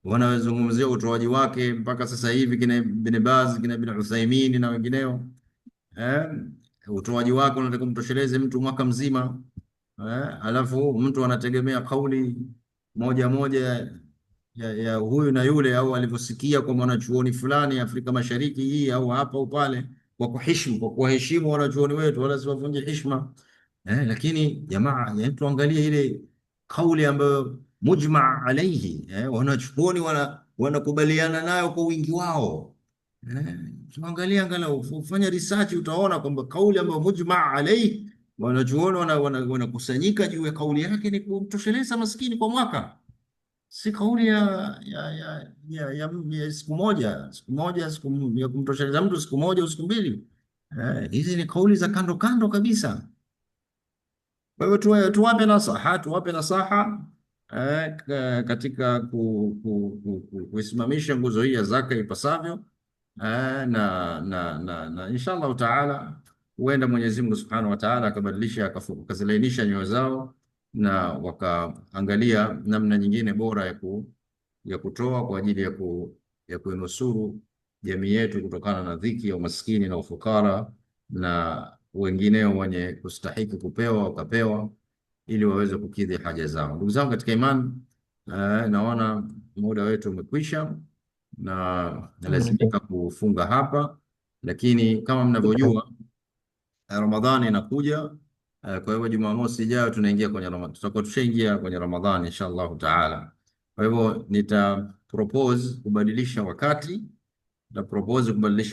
wanazungumzia utoaji wake mpaka sasa hivi, kina Ibn Baz, kina Ibn Uthaymeen na wengineo eh, utoaji wake unataka kumtosheleze mtu mwaka mzima alafu mtu anategemea kauli moja moja ya huyu na yule, au alivyosikia kwa mwanachuoni fulani Afrika Mashariki hii au hapa au pale, kwa kuwaheshimu wanachuoni wetu, wala siwavunje heshima lakini jamaa, tuangalie ile kauli ambayo mujma alaihi wanachuoni wanakubaliana nayo kwa wingi wao tuangalie, angalau ufanya research, utaona kwamba kauli ambayo mujma alaihi wanachuoni wanakusanyika juu ya kauli yake ni kumtosheleza maskini kwa mwaka, si kauli ya siku moja ya kumtosheleza mtu siku moja au siku mbili. Hizi ni kauli za kando kando kabisa. Kwa hivyo tuwape nasaha katika kuisimamisha nguzo hii ya zaka ipasavyo, na insha Allah taala huenda Mwenyezi Mungu Subhanahu wa Ta'ala akabadilisha akazilainisha nyoyo zao na wakaangalia namna nyingine bora ya kutoa kwa ajili ya kuinusuru jamii yetu kutokana na dhiki ya umaskini na ufukara na wengineo wenye kustahiki kupewa wakapewa, ili waweze kukidhi haja zao. Ndugu zangu katika imani, naona muda wetu umekwisha na lazimika kufunga hapa, lakini kama mnavyojua Ramadhani inakuja. Kwa hivyo Jumamosi ijayo tunaingia kwenye Ramadhani, tutakuwa tushaingia kwenye Ramadhani insha Allahu taala. Kwa hivyo nita propose kubadilisha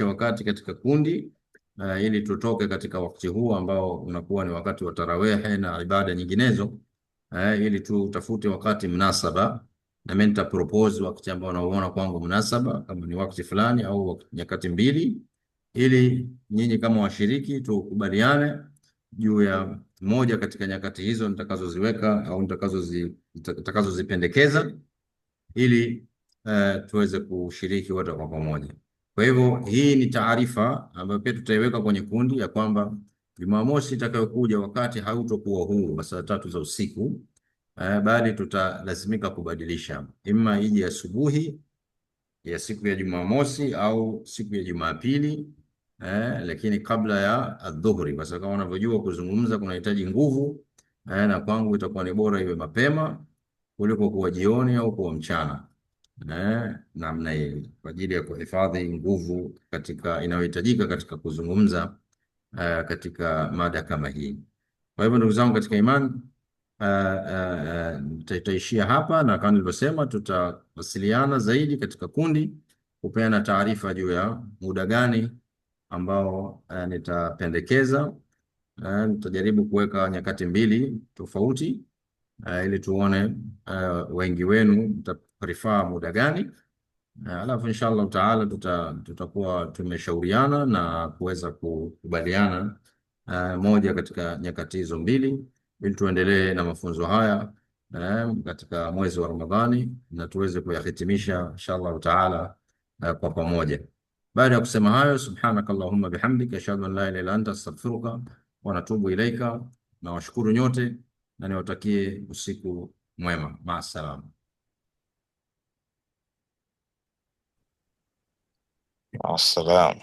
wakati katika kundi ili tutoke katika wakati huu ambao unakuwa ni wakati wa tarawehe na ibada nyinginezo, ili tutafute wakati mnasaba, na mimi nita propose wakati ambao nauona kwangu mnasaba, kama ni wakati fulani au nyakati mbili, ili nyinyi kama washiriki tukubaliane juu ya moja katika nyakati hizo nitakazoziweka au nitakazozipendekeza, ili tuweze kushiriki wote kwa pamoja. Kwa hivyo hii ni taarifa ambayo pia tutaiweka kwenye kundi ya kwamba Jumamosi itakayokuja wakati hautokuwa huu wa saa 3 za usiku, bali tutalazimika kubadilisha, ima ije asubuhi ya siku ya Jumamosi au siku ya Jumapili, lakini kabla ya adhuhuri, kwa sababu kama unavyojua kuzungumza kunahitaji nguvu, na kwangu itakuwa ni bora iwe mapema kuliko kuwa jioni au kuwa mchana, namna hiyo, kwa ajili ya kuhifadhi nguvu inayohitajika katika kuzungumza katika mada kama hii. Kwa hivyo ndugu zangu katika imani, tutaishia hapa, na kama nilivyosema, tutawasiliana zaidi katika kundi kupeana taarifa juu ya muda gani ambao nitapendekeza. Nitajaribu kuweka nyakati mbili tofauti ili tuone wengi wenu mtaprefer muda gani, alafu inshallah taala tutakuwa tumeshauriana na kuweza kukubaliana moja katika nyakati hizo mbili, ili tuendelee na mafunzo haya katika mwezi wa Ramadhani na tuweze kuyahitimisha inshallah taala kwa pamoja. Baada ya kusema hayo, subhanakallahumma bihamdika ashhadu an la ilaha illa anta astaghfiruka wa natubu ilaika. Na washukuru nyote na niwatakie usiku mwema. Maasalam. Assalam.